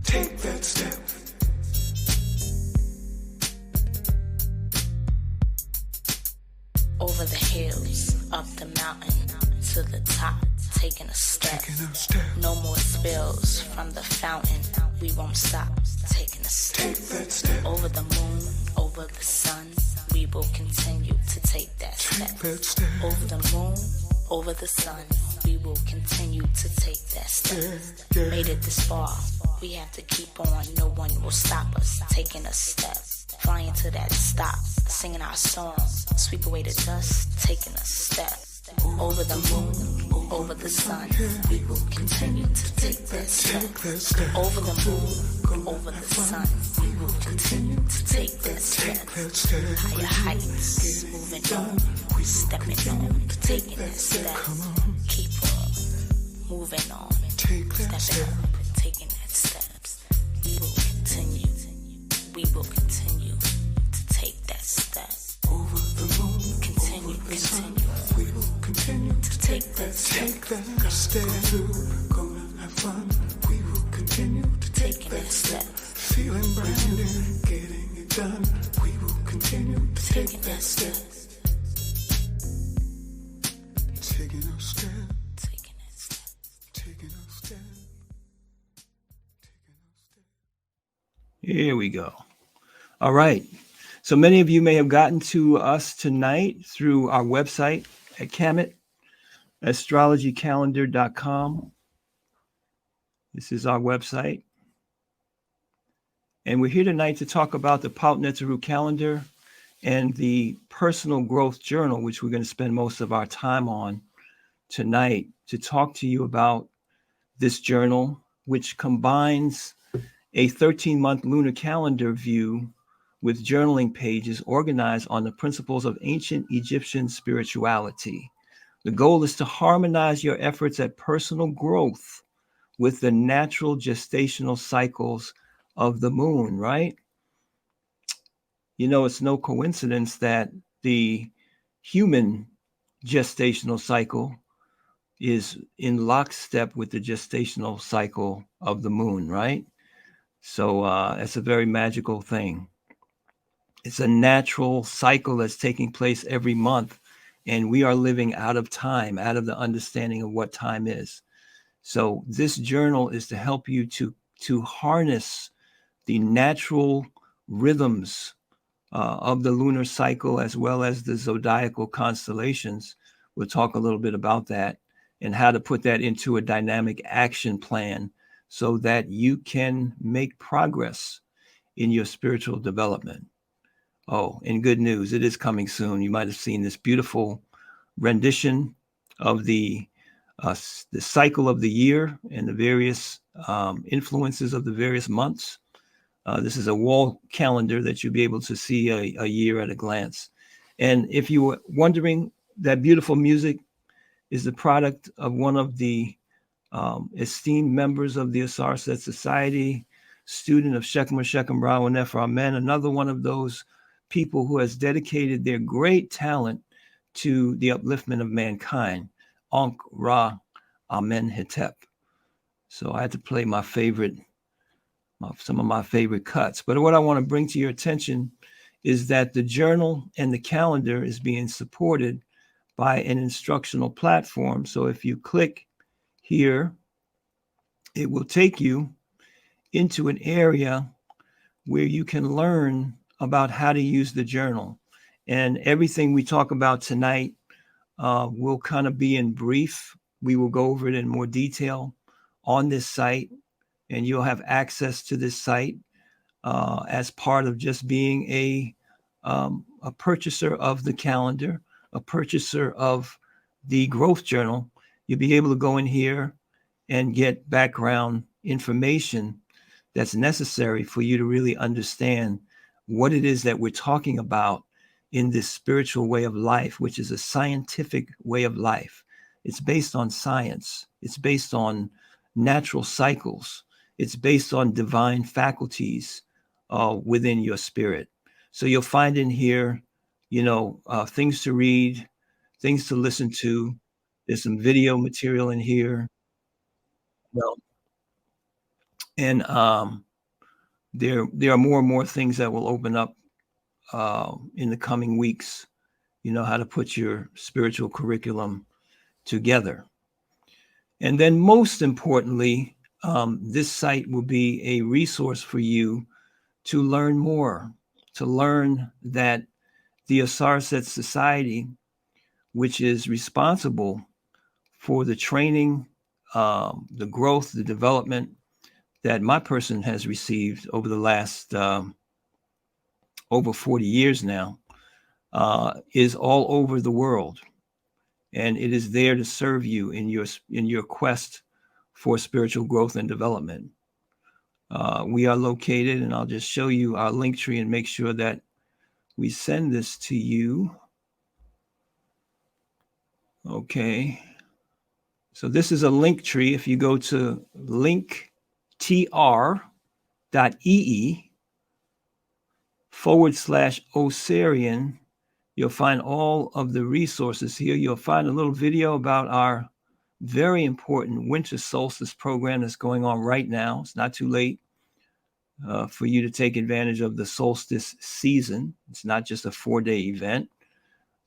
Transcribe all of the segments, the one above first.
Take that step. Over the hills, up the mountain, to the top, taking a step. No more spills from the fountain, we won't stop, taking a step. Take that step. Over the moon, over the sun, we will continue to take that step. Take that step. Over the moon, over the sun, we will continue to take that step. Yeah. Made it this far, we have to keep on, no one will stop us, taking a step. Flying to that stop, singing our song, sweep away the dust, taking a step. Over the moon, over the sun, we will continue to take that step. Over the moon, over the sun, we will continue to take that step. Higher heights, moving on, stepping on, taking that step. Keep on, moving on, stepping up, taking that steps. We will continue to take that step. Over the moon, Continue. we will continue To take that step. take that step. Gonna have fun. We will continue to take Taking that that step. step. Feeling brand new, getting it done. We will continue to take Taking that that step. step. Taking a step. Taking that step. Taking a step. Here we go. All right. So many of you may have gotten to us tonight through our website at Kemet, astrologycalendar.com. This is our website. And we're here tonight to talk about the Netaru calendar and the personal growth journal, which we're going to spend most of our time on tonight, to talk to you about this journal, which combines a 13-month lunar calendar view with journaling pages organized on the principles of ancient Egyptian spirituality. The goal is to harmonize your efforts at personal growth with the natural gestational cycles of the moon, right? You know, it's no coincidence that the human gestational cycle is in lockstep with the gestational cycle of the moon, right? So it's a very magical thing. It's a natural cycle that's taking place every month, and we are living out of time, out of the understanding of what time is. So this journal is to help you to harness the natural rhythms of the lunar cycle, as well as the zodiacal constellations. We'll talk a little bit about that and how to put that into a dynamic action plan so that you can make progress in your spiritual development. Oh, and good news, it is coming soon. You might have seen this beautiful rendition of the cycle of the year and the various influences of the various months. This is a wall calendar that you'll be able to see a year at a glance. And if you were wondering, that beautiful music is the product of one of the esteemed members of the Ausar Society, student of Shechem Ra Nefer Amen, another one of those people who has dedicated their great talent to the upliftment of mankind, Ankh Ra Amen Hetep. So I had to play some of my favorite cuts. But what I want to bring to your attention is that the journal and the calendar is being supported by an instructional platform. So if you click here, it will take you into an area where you can learn about how to use the journal. And everything we talk about tonight will kind of be in brief. We will go over it in more detail on this site, and you'll have access to this site as part of just being a purchaser of the calendar, a purchaser of the growth journal. You'll be able to go in here and get background information that's necessary for you to really understand what it is that we're talking about in this spiritual way of life, which is a scientific way of life. It's based on science. It's based on natural cycles. It's based on divine faculties within your spirit. So you'll find in here, things to read, things to listen to. There's some video material in here. Well, And there are more and more things that will open up in the coming weeks. You know how to put your spiritual curriculum together. And then most importantly, this site will be a resource for you to learn more, to learn that the Ausar Society, which is responsible for the training, the growth, the development that my person has received over the last over 40 years now, is all over the world. And it is there to serve you in your quest for spiritual growth and development. We are located, and I'll just show you our link tree and make sure that we send this to you. Okay. So this is a link tree. If you go to linktr.ee/Osarian, you'll find all of the resources here. You'll find a little video about our very important winter solstice program that's going on right now. It's not too late for you to take advantage of the solstice season. It's not just a 4-day event.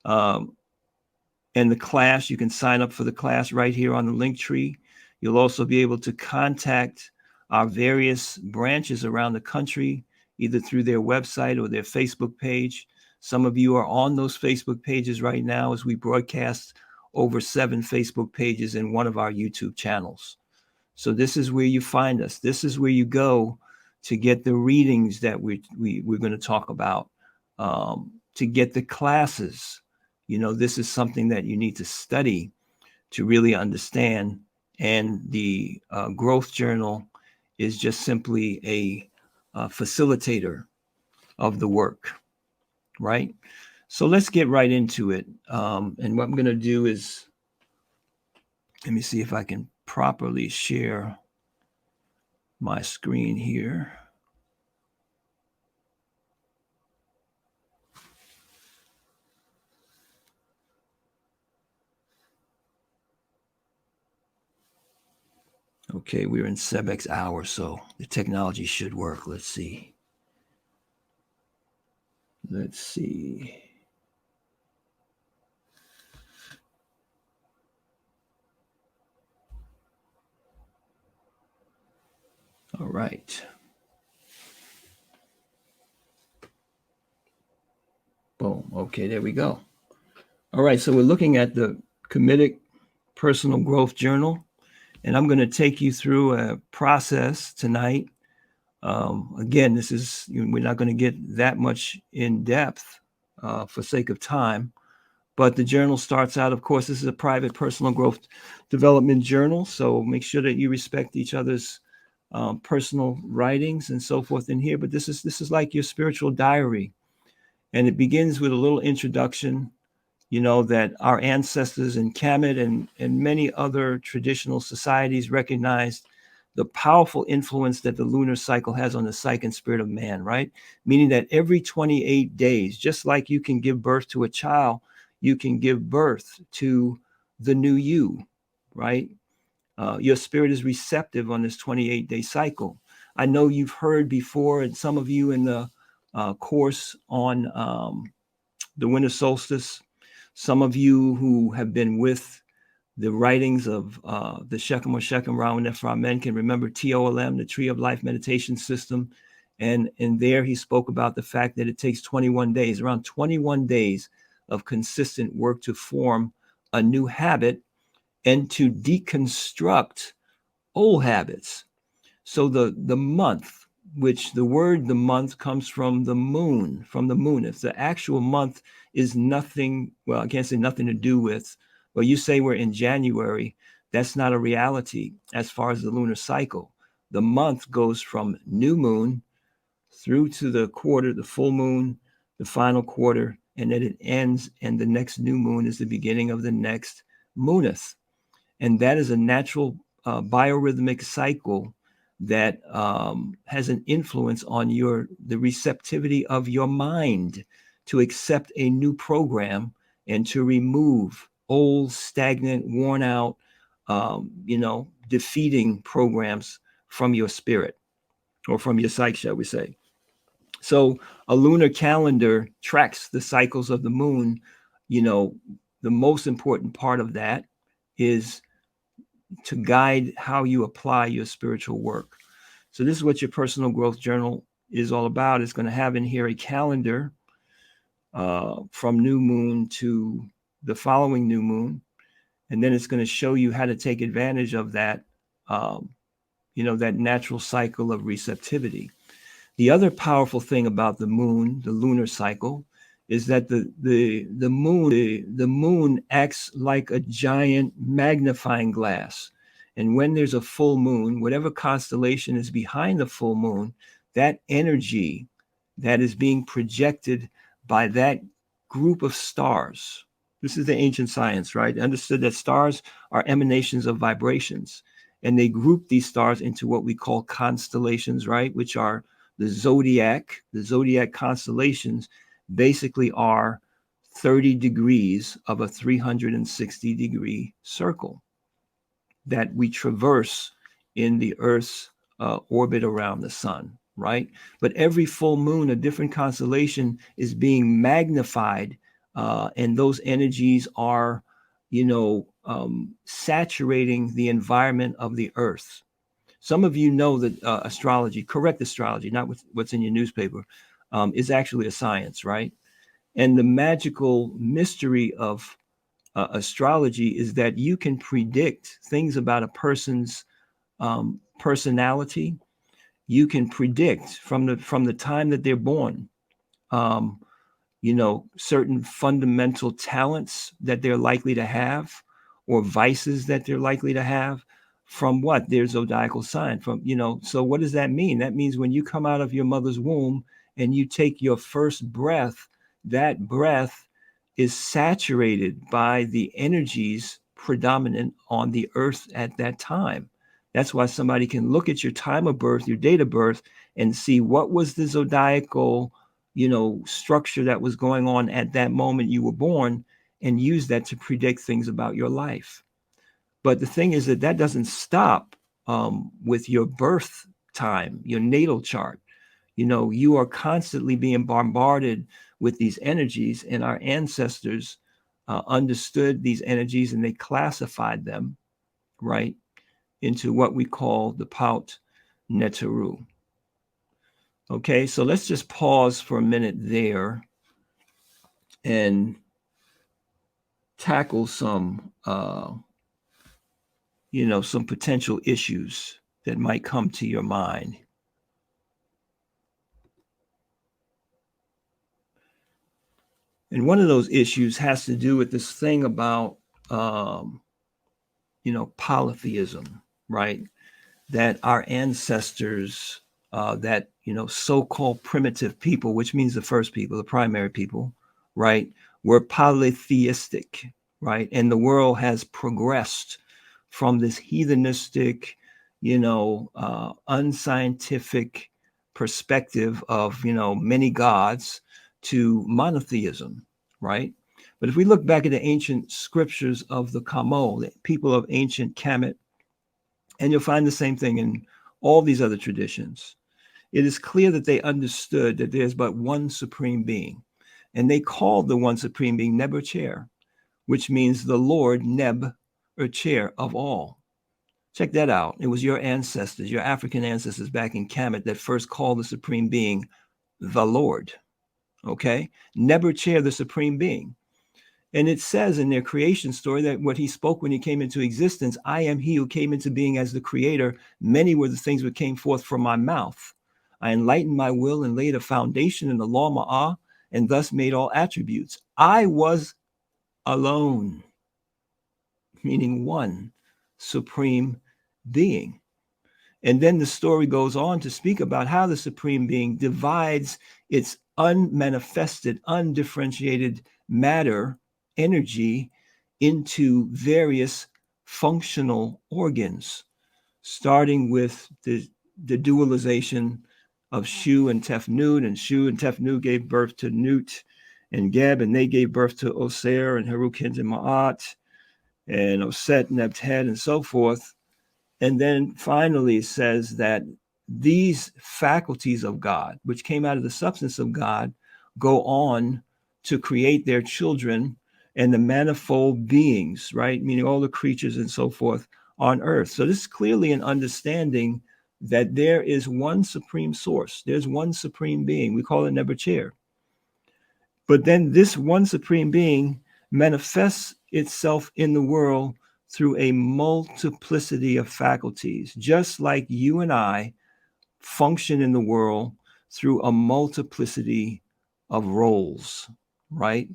And the class, you can sign up for the class right here on the link tree. You'll also be able to contact our various branches around the country, either through their website or their Facebook page. Some of you are on those Facebook pages right now as we broadcast over 7 Facebook pages in one of our YouTube channels. So this is where you find us. This is where you go to get the readings that we're going to talk about, to get the classes. You know, this is something that you need to study to really understand. And the growth journal is just simply a facilitator of the work, right? So let's get right into it. And what I'm going to do is, let me see if I can properly share my screen here. Okay, we're in Sebek's hour, so the technology should work. Let's see. Let's see. All right. Boom. Okay, there we go. All right, so we're looking at the KAMITIC Personal Growth Journal, and I'm going to take you through a process tonight. Again, this is, we're not going to get that much in depth for sake of time, but the journal starts out, of course, this is a private personal growth development journal, so make sure that you respect each other's personal writings and so forth in here. But this is like your spiritual diary, and it begins with a little introduction. You know that our ancestors in Kemet and many other traditional societies recognized the powerful influence that the lunar cycle has on the psyche and spirit of man, right? Meaning that every 28 days, just like you can give birth to a child, you can give birth to the new you, right? Your spirit is receptive on this 28-day cycle. I know you've heard before, and some of you in the course on the winter solstice, some of you who have been with the writings of the Shechem or Shechem Rawan Ephraim Men can remember TOLM, the Tree of Life Meditation System. And in there, he spoke about the fact that it takes 21 days, around 21 days of consistent work to form a new habit and to deconstruct old habits. So the month, which the word the month comes from the moon, If the actual month is nothing, well, I can't say nothing to do with, well, you say we're in January, that's not a reality as far as the lunar cycle. The month goes from new moon through to the quarter, the full moon, the final quarter, and then it ends, and the next new moon is the beginning of the next mooneth. And that is a natural biorhythmic cycle that has an influence on the receptivity of your mind to accept a new program and to remove old, stagnant, worn out, defeating programs from your spirit. or from your psyche, shall we say. So a lunar calendar tracks the cycles of the moon. You know, the most important part of that is to guide how you apply your spiritual work. So this is what your personal growth journal is all about. It's going to have in here a calendar from new moon to the following new moon. And then it's going to show you how to take advantage of that, that natural cycle of receptivity. The other powerful thing about the moon, the lunar cycle, is that the moon acts like a giant magnifying glass. And when there's a full moon, whatever constellation is behind the full moon, that energy that is being projected by that group of stars. This is the ancient science, right? Understood that stars are emanations of vibrations. And they group these stars into what we call constellations, right? Which are the zodiac constellations basically are 30 degrees of a 360-degree circle that we traverse in the Earth's orbit around the sun, right? But every full moon, a different constellation is being magnified, and those energies are, saturating the environment of the Earth. Some of you know that astrology, correct astrology, not what's in your newspaper, is actually a science, right? And the magical mystery of astrology is that you can predict things about a person's personality. You can predict from the time that they're born, certain fundamental talents that they're likely to have, or vices that they're likely to have, from what their zodiacal sign. So what does that mean? That means when you come out of your mother's womb and you take your first breath, that breath is saturated by the energies predominant on the earth at that time. That's why somebody can look at your time of birth, your date of birth, and see what was the zodiacal structure that was going on at that moment you were born, and use that to predict things about your life. But the thing is that doesn't stop with your birth time, your natal chart. You are constantly being bombarded with these energies, and our ancestors understood these energies, and they classified them, right, into what we call the Paut Netaru. Okay, so let's just pause for a minute there and tackle some some potential issues that might come to your mind. And one of those issues has to do with this thing about polytheism, right? That our ancestors, that so-called primitive people, which means the first people, the primary people, right, were polytheistic, right? And the world has progressed from this heathenistic, unscientific perspective of many gods to monotheism, right? But if we look back at the ancient scriptures of the Kamo, the people of ancient Kemet, and you'll find the same thing in all these other traditions, it is clear that they understood that there's but one supreme being. And they called the one supreme being Neb, or chair, which means the Lord Neb, or chair of all. Check that out. It was your ancestors, your African ancestors back in Kemet, that first called the supreme being the Lord. Okay? Neb, or chair, the supreme being. And it says in their creation story that what he spoke when he came into existence, I am he who came into being as the creator. Many were the things that came forth from my mouth. I enlightened my will and laid a foundation in the law Ma'ah, and thus made all attributes. I was alone, meaning one supreme being. And then the story goes on to speak about how the supreme being divides its unmanifested, undifferentiated matter, energy, into various functional organs, starting with the dualization of Shu and Tefnut, and Shu and Tefnut gave birth to Nut and Geb, and they gave birth to Ausar and Harukint and Ma'at, and Oset, Nebtet, and so forth. And then finally it says that these faculties of God, which came out of the substance of God, go on to create their children and the manifold beings, right? Meaning all the creatures and so forth on earth. So this is clearly an understanding that there is one supreme source. There's one supreme being. We call it Nebuchadnezzar. But then this one supreme being manifests itself in the world through a multiplicity of faculties, just like you and I function in the world through a multiplicity of roles, right?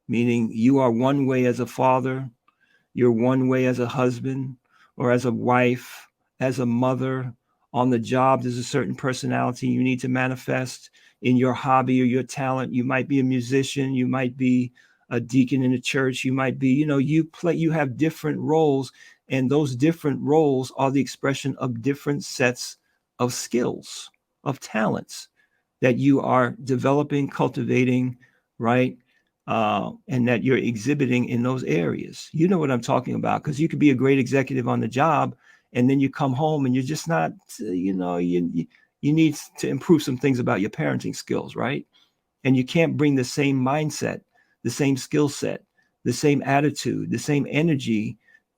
Meaning you are one way as a father, you're one way as a husband or as a wife, as a mother. On the job, there's a certain personality you need to manifest. In your hobby or your talent, you might be a musician, you might be a deacon in a church, you might be, you have different roles, and those different roles are the expression of different sets of skills, of talents that you are developing, cultivating, right? And that you're exhibiting in those areas. You know what I'm talking about, because you could be a great executive on the job, and then you come home and you're just not, you need to improve some things about your parenting skills, right? And you can't bring the same mindset, the same skill set, the same attitude, the same energy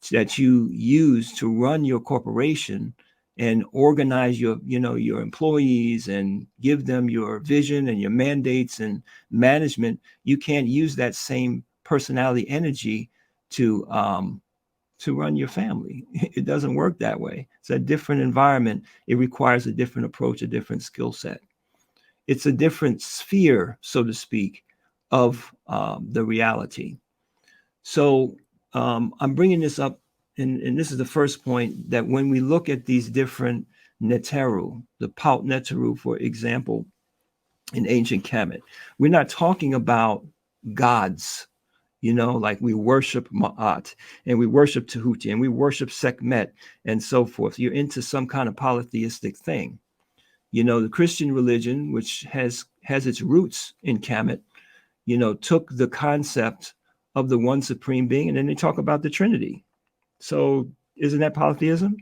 that you use to run your corporation and organize your employees and give them your vision and your mandates and management. You can't use that same personality energy to run your family. It doesn't work that way. It's a different environment. It requires a different approach, a different skill set. It's a different sphere, so to speak, of the reality. So I'm bringing this up, and this is the first point, that when we look at these different Netaru, the Paut Netaru, for example, in ancient Kemet, we're not talking about gods, like we worship Ma'at and we worship Tahuti and we worship Sekhmet and so forth. You're into some kind of polytheistic thing. The Christian religion, which has its roots in Kemet, took the concept of the one supreme being, and then they talk about the Trinity. So isn't that polytheism?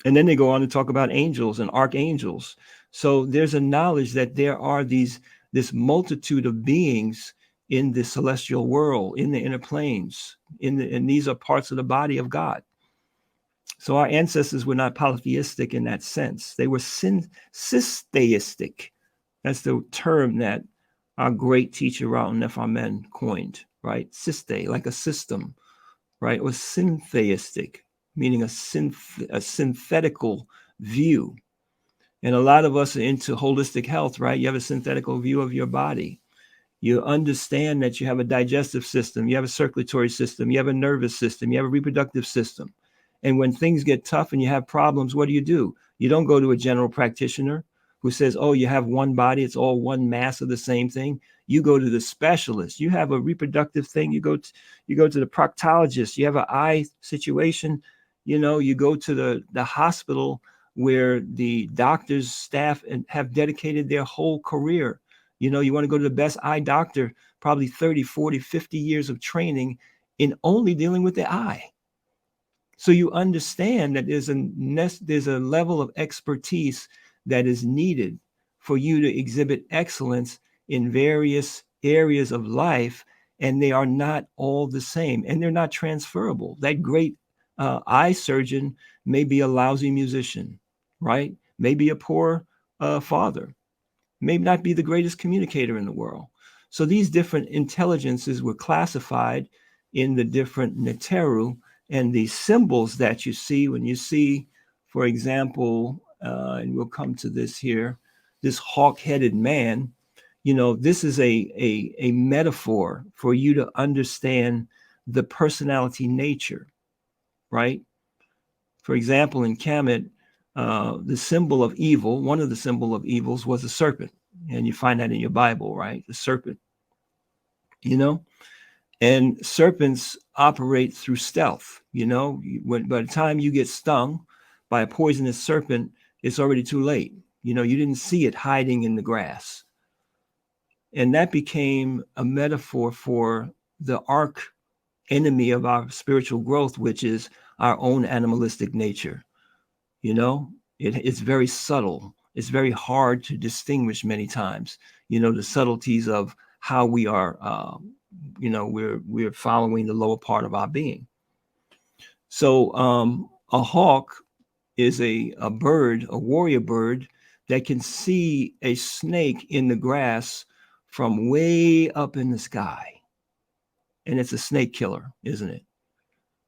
And then they go on to talk about angels and archangels. So there's a knowledge that there are this multitude of beings in the celestial world, in the inner planes, and these are parts of the body of God. So our ancestors were not polytheistic in that sense. They were systeistic. That's the term that our great teacher Raul Nefamen coined, right? Syste, like a system, right? Or syntheistic, meaning a synthetical view. And a lot of us are into holistic health, right? You have a synthetical view of your body. You understand that you have a digestive system, you have a circulatory system, you have a nervous system, you have a reproductive system. And when things get tough and you have problems, what do? You don't go to a general practitioner who says, oh, you have one body, it's all one mass of the same thing. You go to the specialist. You have a reproductive thing, you go to the proctologist. You have an eye situation, you go to the hospital where the doctors, staff, and have dedicated their whole career. You want to go to the best eye doctor, probably 30, 40, 50 years of training in only dealing with the eye. So you understand that there's a level of expertise that is needed for you to exhibit excellence in various areas of life, and they are not all the same, and they're not transferable. That great eye surgeon may be a lousy musician, right? Maybe a poor father, may not be the greatest communicator in the world. So these different intelligences were classified in the different Netaru, and the symbols that you see when you see, for example, and we'll come to this here, this hawk-headed man, this is a metaphor for you to understand the personality nature, right? For example, in Kemet, the symbol of evil, one of the symbol of evils was a serpent. And you find that in your Bible, right? The serpent, and serpents operate through stealth. By the time you get stung by a poisonous serpent, it's already too late. You didn't see it hiding in the grass. And that became a metaphor for the arch enemy of our spiritual growth, which is our own animalistic nature. It's very subtle. It's very hard to distinguish many times, the subtleties of how we are, we're following the lower part of our being. So a hawk is a bird, a warrior bird that can see a snake in the grass from way up in the sky. And it's a snake killer, isn't it?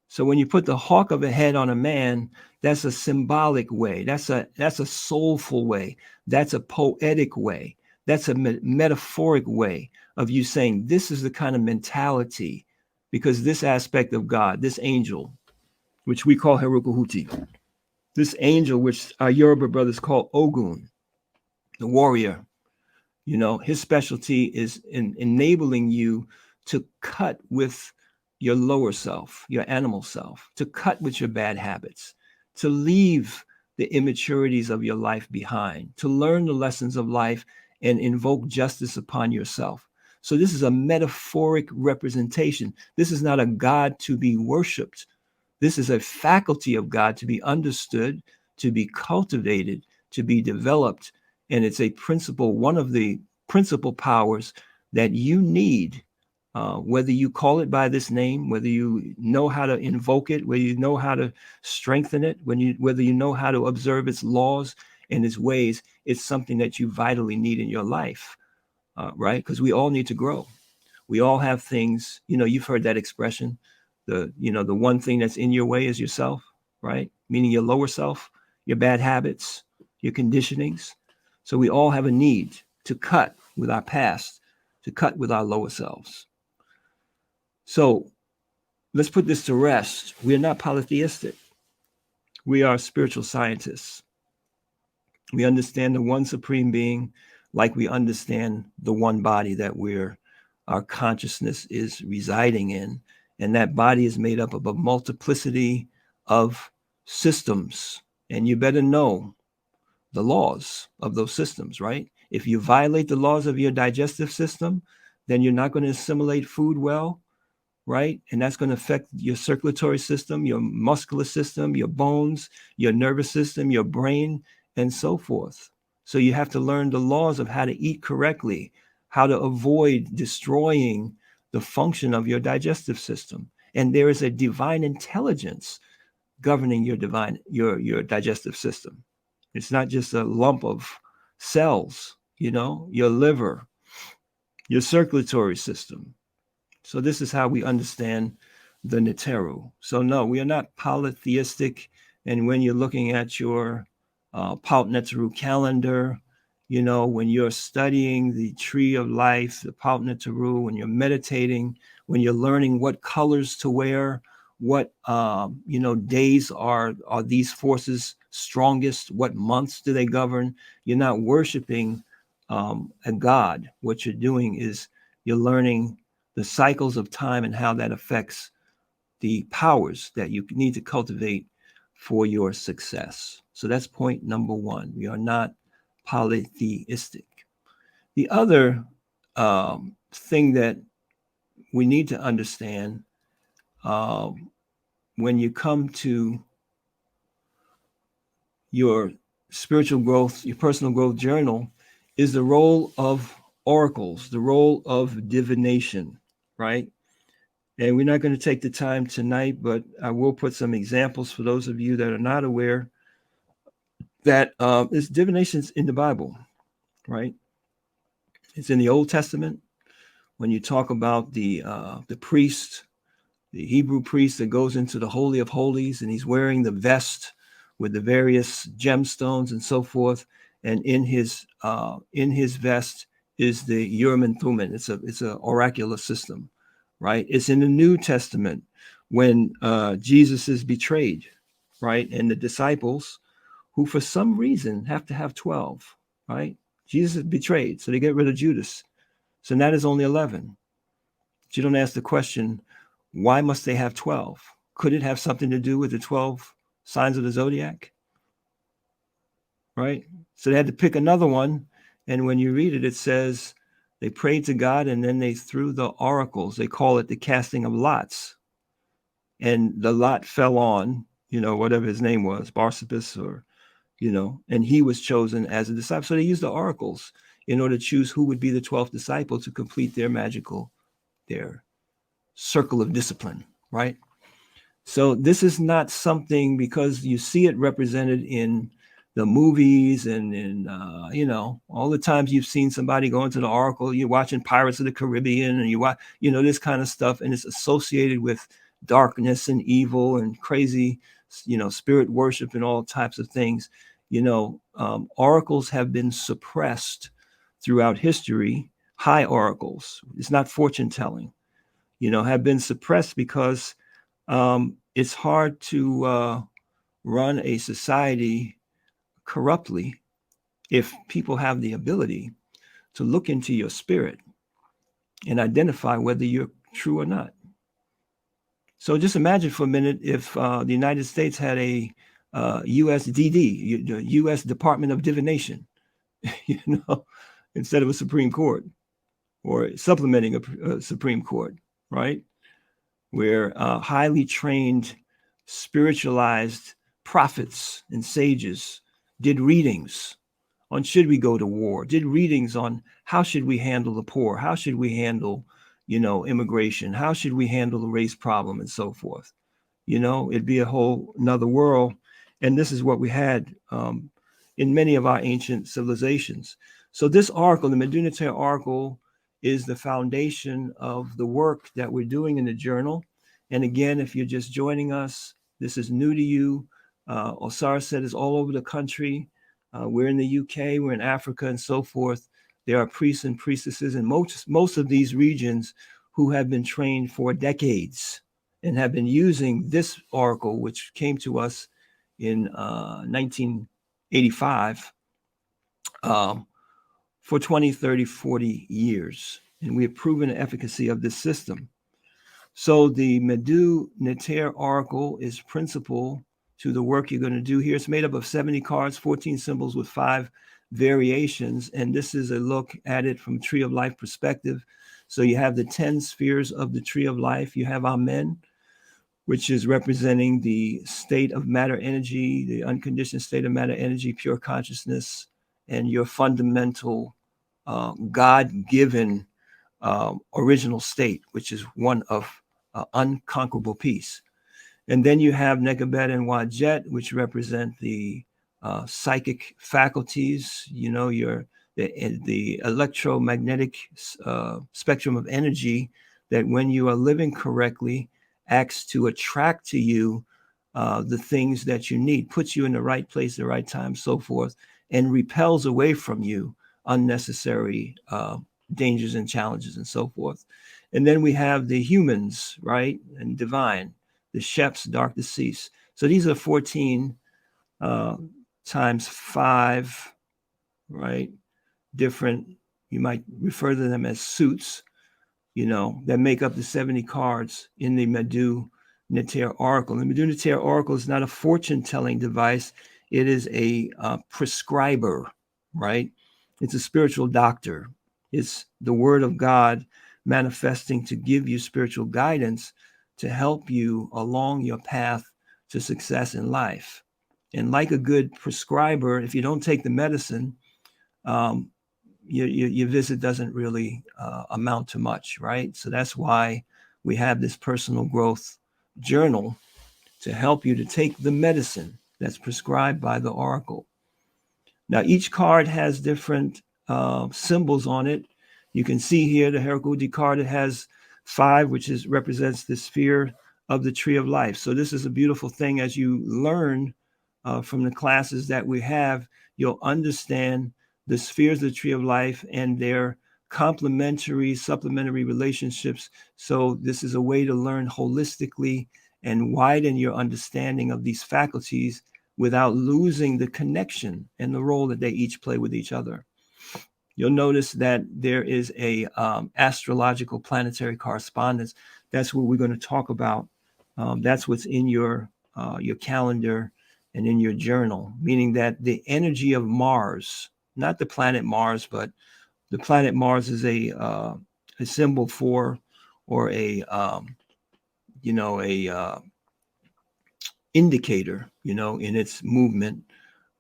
So when you put the hawk of a head on a man, that's a symbolic way. That's a soulful way. That's a poetic way. That's a metaphoric way of you saying this is the kind of mentality, because this aspect of God, this angel, which we call Herukahuti, this angel, which our Yoruba brothers call Ogun, the warrior, his specialty is in enabling you to cut with your lower self, your animal self, to cut with your bad habits, to leave the immaturities of your life behind, to learn the lessons of life and invoke justice upon yourself. So this is a metaphoric representation. This is not a God to be worshiped. This is a faculty of God to be understood, to be cultivated, to be developed. And it's a principle, one of the principal powers that you need, whether you call it by this name, whether you know how to invoke it, whether you know how to strengthen it, whether you know how to observe its laws and its ways, it's something that you vitally need in your life, right? Because we all need to grow. We all have things, you've heard that expression, the one thing that's in your way is yourself, right? Meaning your lower self, your bad habits, your conditionings. So we all have a need to cut with our past, to cut with our lower selves. So let's put this to rest. We are not polytheistic. We are spiritual scientists. We understand the one supreme being like we understand the one body that our consciousness is residing in. And that body is made up of a multiplicity of systems. And you better know the laws of those systems, right? If you violate the laws of your digestive system, then you're not going to assimilate food well, right? And that's going to affect your circulatory system, your muscular system, your bones, your nervous system, your brain, and so forth. So you have to learn the laws of how to eat correctly, how to avoid destroying the function of your digestive system. And there is a divine intelligence governing your digestive system. It's not just a lump of cells, your liver, your circulatory system. So this is how we understand the Netaru. So no, we are not polytheistic. And when you're looking at your Paut Netaru calendar, when you're studying the tree of life, the Paut Netaru, when you're meditating, when you're learning what colors to wear, what days are these forces strongest, what months do they govern, you're not worshiping a god. What you're doing is you're learning the cycles of time and how that affects the powers that you need to cultivate for your success. So that's point number one. We are not polytheistic. The other thing that we need to understand when you come to your spiritual growth, your personal growth journal, is the role of oracles, the role of divination, right? And we're not going to take the time tonight, but I will put some examples for those of you that are not aware that it's divination's in the Bible, right? It's in the Old Testament. When you talk about the priest, the Hebrew priest that goes into the Holy of Holies, and he's wearing the vest with the various gemstones and so forth, and in his vest is the Urim and Thummim. It's an oracular system, right? It's in the New Testament when Jesus is betrayed, right? And the disciples, who for some reason have to have 12, right? Jesus is betrayed, so they get rid of Judas. So now there's only 11. But you don't ask the question, why must they have 12? Could it have something to do with the 12 signs of the zodiac? Right? So they had to pick another one. And when you read it, it says they prayed to God and then they threw the oracles. They call it the casting of lots. And the lot fell on, whatever his name was, Barsabas or, and he was chosen as a disciple. So they used the oracles in order to choose who would be the 12th disciple to complete their circle of discipline, right? So this is not something, because you see it represented in the movies and in, all the times you've seen somebody go into the oracle, you're watching Pirates of the Caribbean and you watch, this kind of stuff, and it's associated with darkness and evil and crazy, spirit worship and all types of things. Oracles have been suppressed throughout history. High oracles, it's not fortune telling, have been suppressed because it's hard to run a society corruptly if people have the ability to look into your spirit and identify whether you're true or not. So just imagine for a minute if the United States had a USDD, U.S. Department of Divination, instead of a Supreme Court, or supplementing a Supreme Court, right? Where highly trained, spiritualized prophets and sages did readings on should we go to war, did readings on how should we handle the poor, how should we handle, immigration, how should we handle the race problem, and so forth. It'd be a whole another world. And this is what we had in many of our ancient civilizations. So this oracle, the Medu Neter oracle, is the foundation of the work that we're doing in the journal. And again, if you're just joining us, this is new to you. Ausar said it's all over the country. We're in the UK, we're in Africa, and so forth. There are priests and priestesses in most of these regions who have been trained for decades and have been using this oracle, which came to us in 1985, for 20, 30, 40 years. And we have proven the efficacy of this system. So the Medu Neter oracle is principal to the work you're going to do here. It's made up of 70 cards, 14 symbols with 5 variations. And this is a look at it from Tree of Life perspective. So you have the 10 spheres of the Tree of Life. You have Amen, which is representing the state of matter energy, the unconditioned state of matter energy, pure consciousness, and your fundamental God-given original state, which is one of unconquerable peace. And then you have Nekabet and Wajet, which represent the psychic faculties, the electromagnetic spectrum of energy that, when you are living correctly, acts to attract to you the things that you need, puts you in the right place, the right time, so forth, and repels away from you unnecessary dangers and challenges and so forth. And then we have the humans, right? And divine, the Sheps, dark deceased. So these are 14 times 5, right? Different, you might refer to them as suits, that make up the 70 cards in the Medu Neter oracle. The Medu Neter oracle is not a fortune-telling device. It is a prescriber, right? It's a spiritual doctor. It's the word of God manifesting to give you spiritual guidance to help you along your path to success in life. And like a good prescriber, if you don't take the medicine, your visit doesn't really amount to much, right? So that's why we have this personal growth journal to help you to take the medicine that's prescribed by the oracle. Now, each card has different symbols on it. You can see here the Heragudi card, it has 5, which represents the sphere of the Tree of Life. So this is a beautiful thing. As you learn from the classes that we have, you'll understand the spheres of the Tree of Life and their complementary, supplementary relationships. So this is a way to learn holistically and widen your understanding of these faculties without losing the connection and the role that they each play with each other. You'll notice that there is a astrological planetary correspondence. That's what we're going to talk about. That's what's in your calendar and in your journal, meaning that the energy of Mars, not the planet Mars, but the planet Mars is a symbol for, or a indicator, in its movement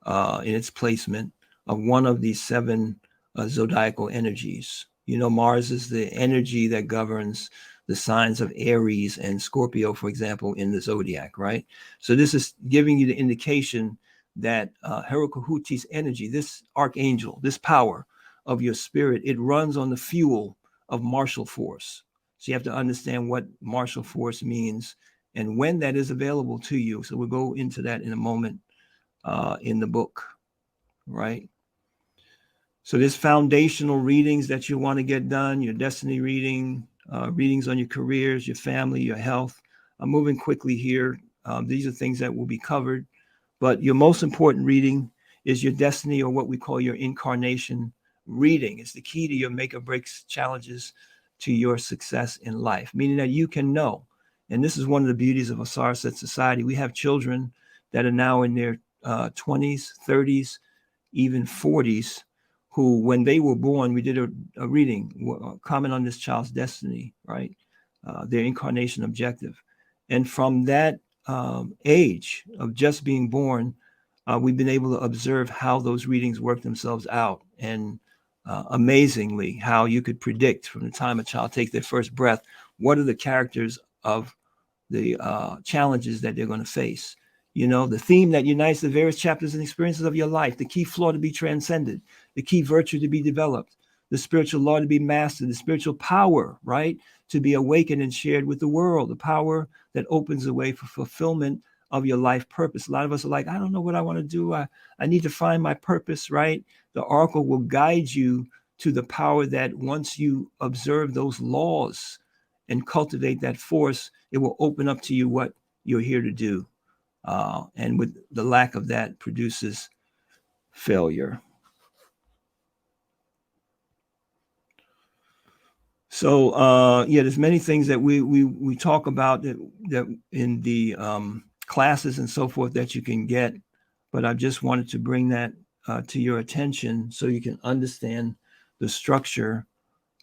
in its placement of one of these seven zodiacal energies. You know, Mars is the energy that governs the signs of Aries and Scorpio, for example, in the zodiac, right? So this is giving you the indication that Herokuhuti's energy, this archangel, this power of your spirit, it runs on the fuel of martial force. So you have to understand what martial force means and when that is available to you. So we'll go into that in a moment in the book, right? So there's foundational readings that you want to get done, your destiny reading, readings on your careers, your family, your health. I'm moving quickly here. These are things that will be covered. But your most important reading is your destiny, or what we call your incarnation reading. It's the key to your make or break challenges to your success in life, meaning that you can know. And this is one of the beauties of Ausar Set Society. We have children that are now in their 20s, 30s, even 40s, who, when they were born, we did a reading, comment on this child's destiny, right? Their incarnation objective. And from that age of just being born, we've been able to observe how those readings work themselves out. And amazingly, how you could predict from the time a child takes their first breath, what are the characters of the challenges that they're going to face. You know, the theme that unites the various chapters and experiences of your life, the key flaw to be transcended, the key virtue to be developed, the spiritual law to be mastered, the spiritual power, right, to be awakened and shared with the world, the power that opens the way for fulfillment of your life purpose. A lot of us are like, I don't know what I want to do. I need to find my purpose, right? The oracle will guide you to the power that once you observe those laws and cultivate that force, it will open up to you what you're here to do. And with the lack of that produces failure. So yeah, there's many things that we talk about that in the classes and so forth that you can get, but I just wanted to bring that to your attention so you can understand the structure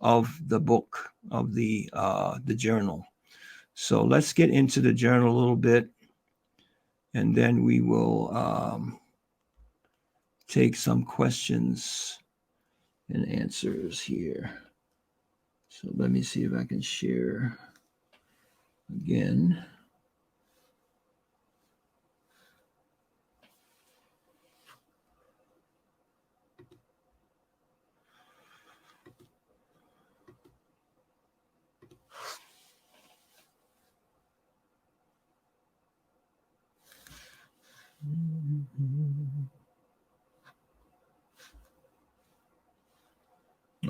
of the book, of the journal. So let's get into the journal a little bit, and then we will take some questions and answers here. So let me see if I can share again.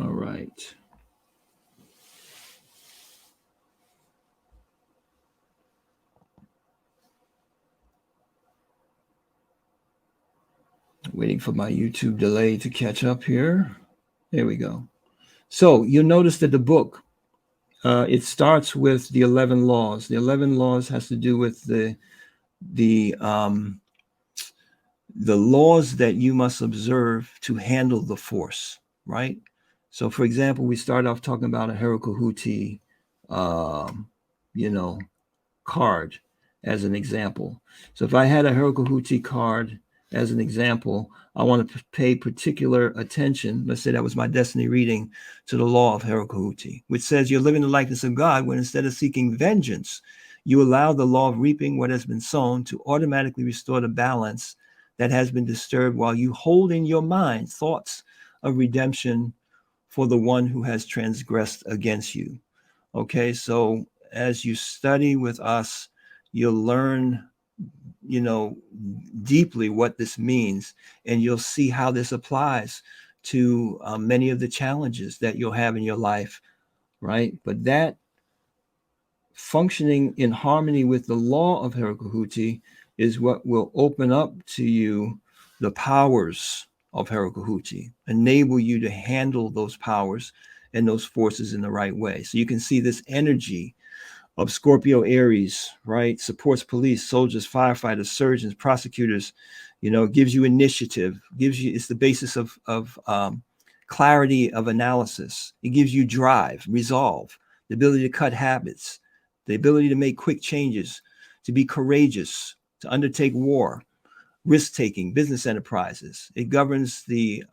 All right. Waiting for my YouTube delay to catch up here. There we go. So you'll notice that the book, it starts with the 11 laws. The 11 laws has to do with the laws that you must observe to handle the force, right? So, for example, we start off talking about a Herokuhuti, card as an example. So if I had a Herokuhuti card as an example, I want to pay particular attention. Let's say that was my destiny reading, to the law of Herokuhuti, which says you're living the likeness of God when, instead of seeking vengeance, you allow the law of reaping what has been sown to automatically restore the balance that has been disturbed, while you hold in your mind thoughts of redemption for the one who has transgressed against you. Okay, so as you study with us, you'll learn, deeply what this means, and you'll see how this applies to many of the challenges that you'll have in your life, right? But that functioning in harmony with the law of Herokuhuti is what will open up to you the powers of Herokuhuti, enable you to handle those powers and those forces in the right way. So you can see this energy of Scorpio Aries, right? Supports police, soldiers, firefighters, surgeons, prosecutors, gives you initiative, it's the basis of clarity of analysis. It gives you drive, resolve, the ability to cut habits, the ability to make quick changes, to be courageous, to undertake war, risk-taking business enterprises. It governs the,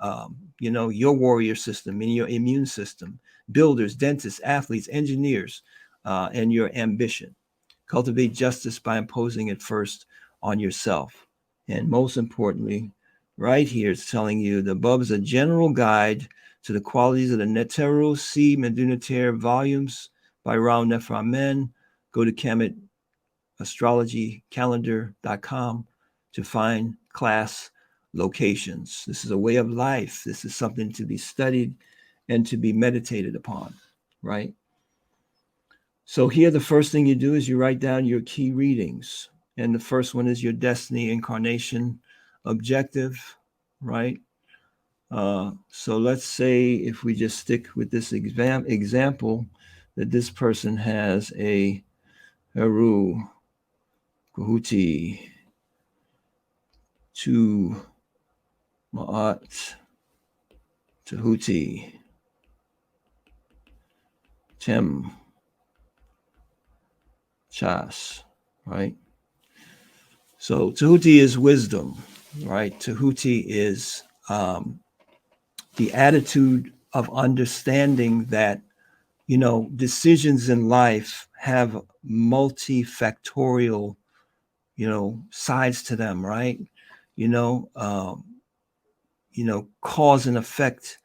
your warrior system and your immune system, builders, dentists, athletes, engineers, and your ambition. Cultivate justice by imposing it first on yourself. And most importantly, right here, it's telling you the above is a general guide to the qualities of the Netaru C. Meduniter volumes by Raul Neframen. Go to Kemet astrologycalendar.com to find class locations. This is a way of life. This is something to be studied and to be meditated upon, right? So here, the first thing you do is you write down your key readings. And the first one is your destiny incarnation objective, right? So let's say if we just stick with this example, that this person has a Heru Kahuti to Ma'at Tahuti Tem Chas, right? So Tahuti is wisdom, right? Tahuti is the attitude of understanding that, decisions in life have multifactorial, sides to them, right? Cause and effect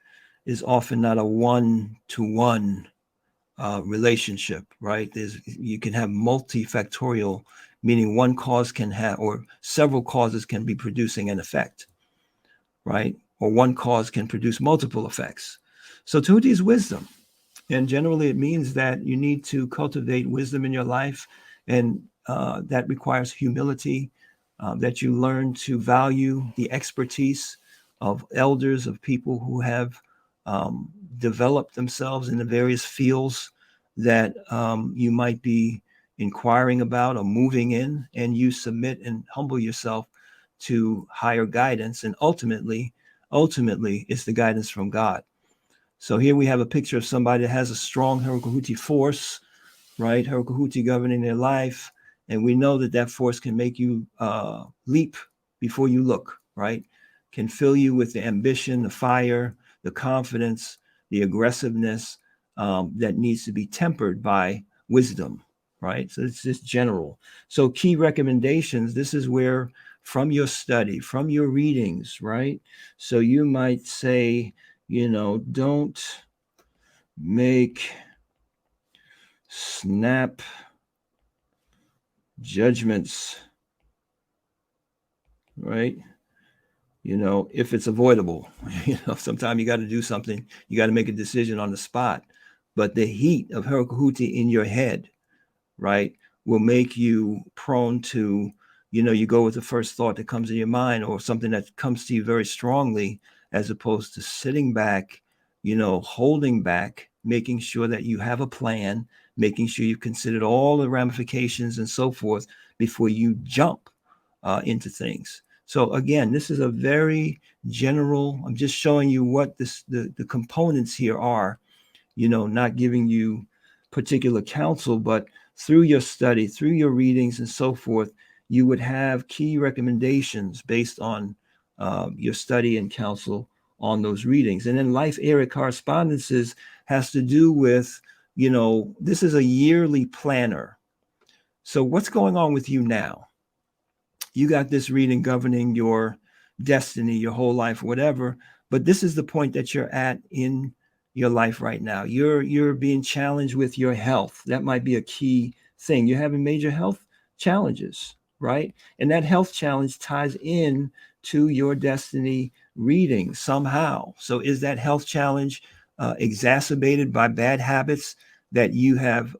is often not a one-to-one relationship, right? You can have multifactorial, meaning one cause can have, or several causes can be producing an effect, right? Or one cause can produce multiple effects. So Tahuti is wisdom. And generally it means that you need to cultivate wisdom in your life. And that requires humility, that you learn to value the expertise of elders, of people who have developed themselves in the various fields that you might be inquiring about or moving in, and you submit and humble yourself to higher guidance. And ultimately, it's the guidance from God. So here we have a picture of somebody that has a strong Herukahuti force, right? Herukahuti governing their life. And we know that force can make you leap before you look, right? Can fill you with the ambition, the fire, the confidence, the aggressiveness that needs to be tempered by wisdom, right? So it's just general. So key recommendations, this is where from your study, from your readings, right? So you might say, don't make snap judgments, right? If it's avoidable, sometimes you got to do something, you got to make a decision on the spot. But the heat of Herukahuti in your head, right, will make you prone to, you go with the first thought that comes in your mind or something that comes to you very strongly, as opposed to sitting back, holding back, making sure that you have a plan, making sure you've considered all the ramifications and so forth before you jump into things. So again, this is a very general, I'm just showing you what the components here are, not giving you particular counsel, but through your study, through your readings and so forth, you would have key recommendations based on your study and counsel on those readings. And then life area correspondences has to do with, this is a yearly planner. So what's going on with you now? You got this reading governing your destiny, your whole life, whatever, but this is the point that you're at in your life right now. You're being challenged with your health. That might be a key thing. You're having major health challenges, right? And that health challenge ties in to your destiny reading somehow. So is that health challenge exacerbated by bad habits that you have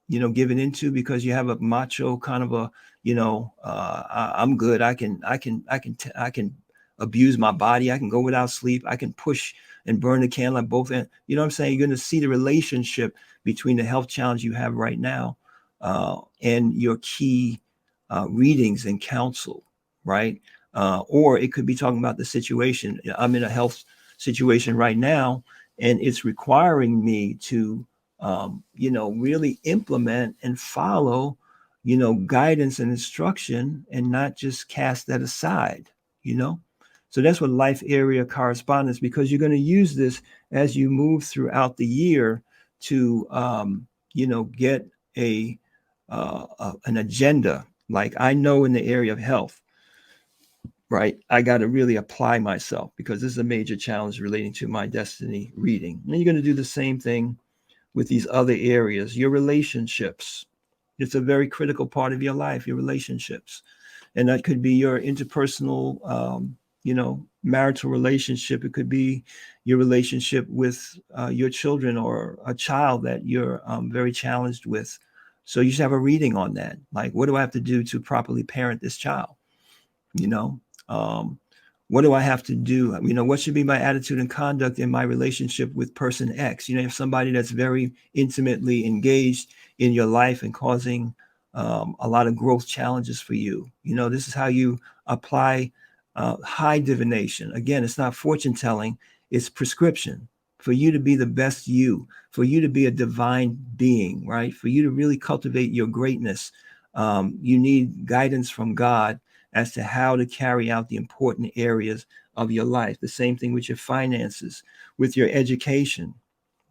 given into because you have a macho kind of a I'm good, I can abuse my body, I can go without sleep, I can push and burn the candle at both ends. You know what I'm saying? You're going to see the relationship between the health challenge you have right now and your key readings and counsel, right? Or it could be talking about the situation. I'm in a health situation right now, and it's requiring me to, really implement and follow, guidance and instruction, and not just cast that aside, you know? So that's what life area correspondence, because you're going to use this as you move throughout the year to, get an agenda. Like, I know in the area of health, right, I got to really apply myself, because this is a major challenge relating to my destiny reading. And you're going to do the same thing with these other areas, your relationships. It's a very critical part of your life, your relationships. And that could be your interpersonal, marital relationship. It could be your relationship with your children, or a child that you're very challenged with. So you should have a reading on that. Like, what do I have to do to properly parent this child? You know, um, what do I have to do? What should be my attitude and conduct in my relationship with person X? You have somebody that's very intimately engaged in your life and causing a lot of growth challenges for you. This is how you apply high divination. Again, it's not fortune telling, it's prescription for you to be the best you, for you to be a divine being, right? For you to really cultivate your greatness. You need guidance from God as to how to carry out the important areas of your life. The same thing with your finances, with your education,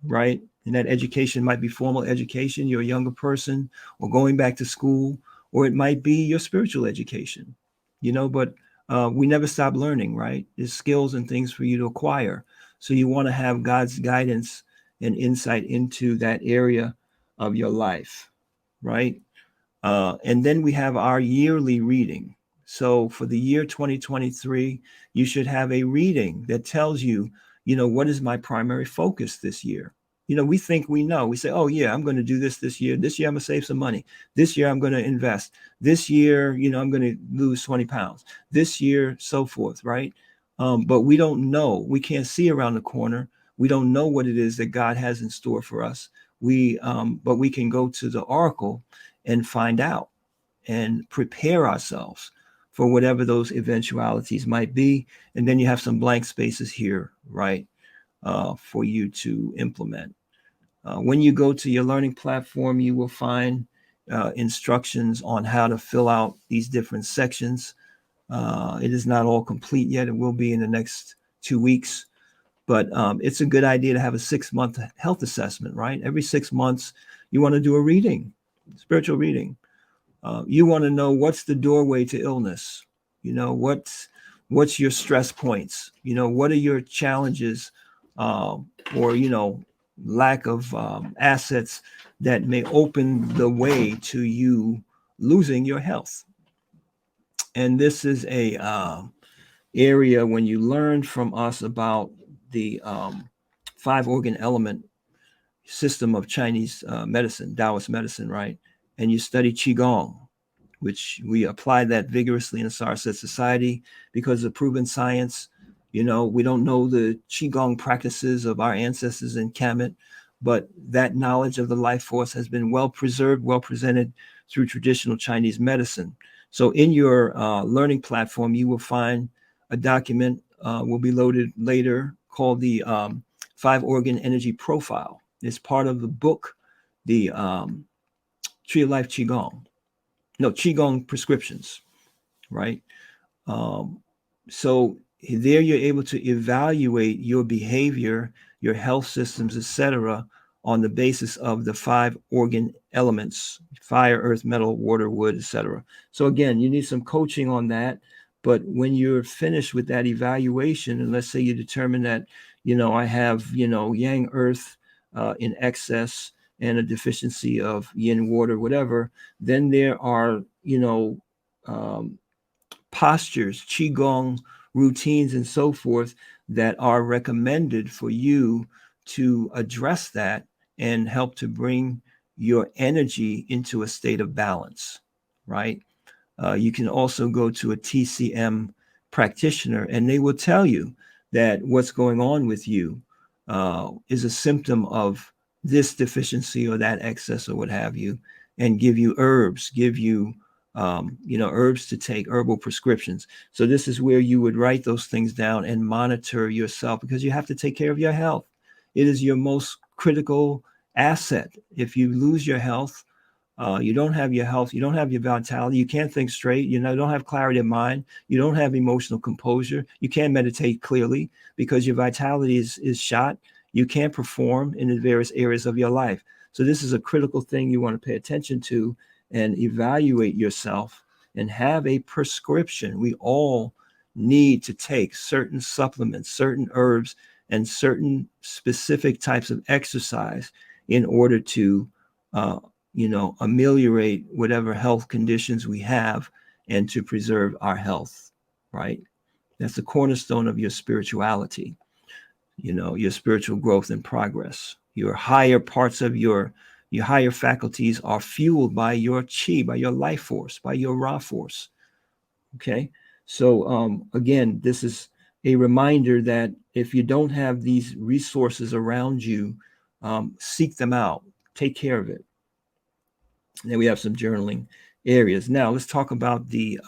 right? And that education might be formal education, you're a younger person, or going back to school, or it might be your spiritual education, but we never stop learning, right? There's skills and things for you to acquire. So you want to have God's guidance and insight into that area of your life, right? And then we have our yearly reading. So for the year 2023, you should have a reading that tells you, what is my primary focus this year? We think we know. We say, oh, yeah, I'm going to do this year. This year, I'm going to save some money. This year, I'm going to invest. This year, I'm going to lose 20 pounds. This year, so forth, right? But we don't know. We can't see around the corner. We don't know what it is that God has in store for us. But we can go to the oracle and find out and prepare ourselves for whatever those eventualities might be. And then you have some blank spaces here, right, for you to implement. When you go to your learning platform, you will find instructions on how to fill out these different sections. It is not all complete yet. It will be in the next 2 weeks. But it's a good idea to have a 6-month health assessment, right? Every 6 months, you want to do a reading, spiritual reading. You want to know what's the doorway to illness. What's your stress points. What are your challenges, or lack of assets that may open the way to you losing your health. And this is a area when you learn from us about the 5-organ element system of Chinese medicine, Taoist medicine, right? And you study Qigong, which we apply that vigorously in the Sarset Society because of proven science. We don't know the Qigong practices of our ancestors in Kemet, but that knowledge of the life force has been well preserved, well presented through traditional Chinese medicine. So in your learning platform, you will find a document, will be loaded later, called the 5-organ energy profile. It's part of the book, the Tree of Life Qigong. No, Qigong prescriptions, right? So there you're able to evaluate your behavior, your health systems, etc., on the basis of the 5-organ elements: fire, earth, metal, water, wood, etc. So again, you need some coaching on that. But when you're finished with that evaluation, and let's say you determine that, I have, yang earth in excess and a deficiency of yin water, whatever, then there are, postures, qigong routines, and so forth that are recommended for you to address that and help to bring your energy into a state of balance, right? You can also go to a TCM practitioner, and they will tell you that what's going on with you is a symptom of this deficiency or that excess or what have you, and give you herbs, give you herbs to take, herbal prescriptions. So this is where you would write those things down and monitor yourself, because you have to take care of your health. It is your most critical asset. If you lose your health, You don't have your health. You don't have your vitality. You can't think straight. You don't have clarity of mind. You don't have emotional composure. You can't meditate clearly because your vitality is shot. You can't perform in the various areas of your life. So this is a critical thing you want to pay attention to and evaluate yourself and have a prescription. We all need to take certain supplements, certain herbs, and certain specific types of exercise in order to ameliorate whatever health conditions we have and to preserve our health, right? That's the cornerstone of your spirituality, your spiritual growth and progress. Your higher parts of your higher faculties are fueled by your chi, by your life force, by your raw force. Okay. So again, this is a reminder that if you don't have these resources around you, seek them out, take care of it. And then we have some journaling areas. Now let's talk about the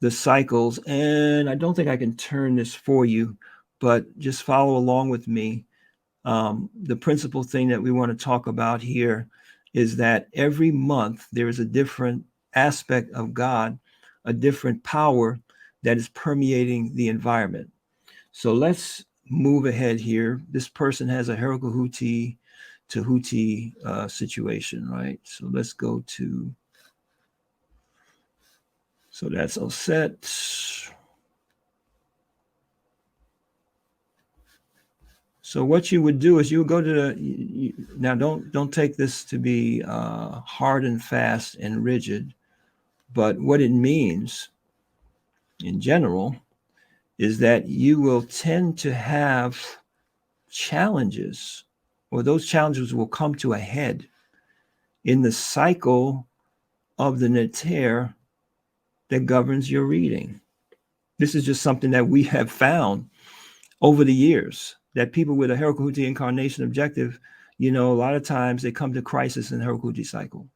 cycles. And I don't think I can turn this for you, but just follow along with me. The principal thing that we want to talk about here is that every month there is a different aspect of God, a different power that is permeating the environment. So let's move ahead here. This person has a Heroku Tahuti situation, right? So let's go to, so that's all set. So what you would do is you would go to now don't take this to be hard and fast and rigid, but what it means in general is that you will tend to have challenges, or those challenges will come to a head in the cycle of the Netaru that governs your reading. This is just something that we have found over the years, that people with a Heroku incarnation objective, a lot of times they come to crisis in the Heroku cycle,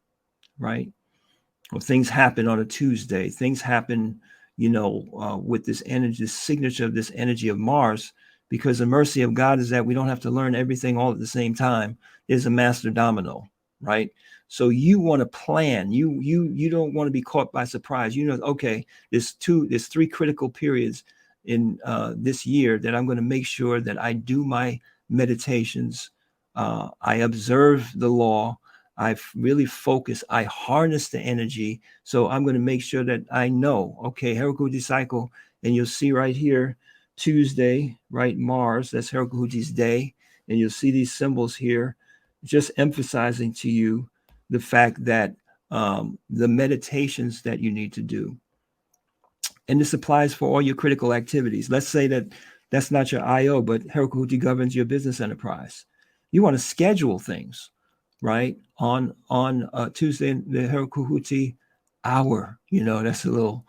right? Or things happen on a Tuesday. Things happen, with this energy, this signature of this energy of Mars, because the mercy of God is that we don't have to learn everything all at the same time. There's a master domino, right? So you want to plan. You don't want to be caught by surprise. Okay, there's 3 critical periods in this year that I'm going to make sure that I do my meditations. I observe the law. I really focus. I harness the energy. So I'm going to make sure that I know, okay, Heroku cycle, and you'll see right here, Tuesday, right? Mars, that's Heroku's day. And you'll see these symbols here, just emphasizing to you the fact that the meditations that you need to do. And this applies for all your critical activities. Let's say that that's not your IO, but Heroku governs your business enterprise. You want to schedule things, right? On Tuesday, the Heroku hour. That's a little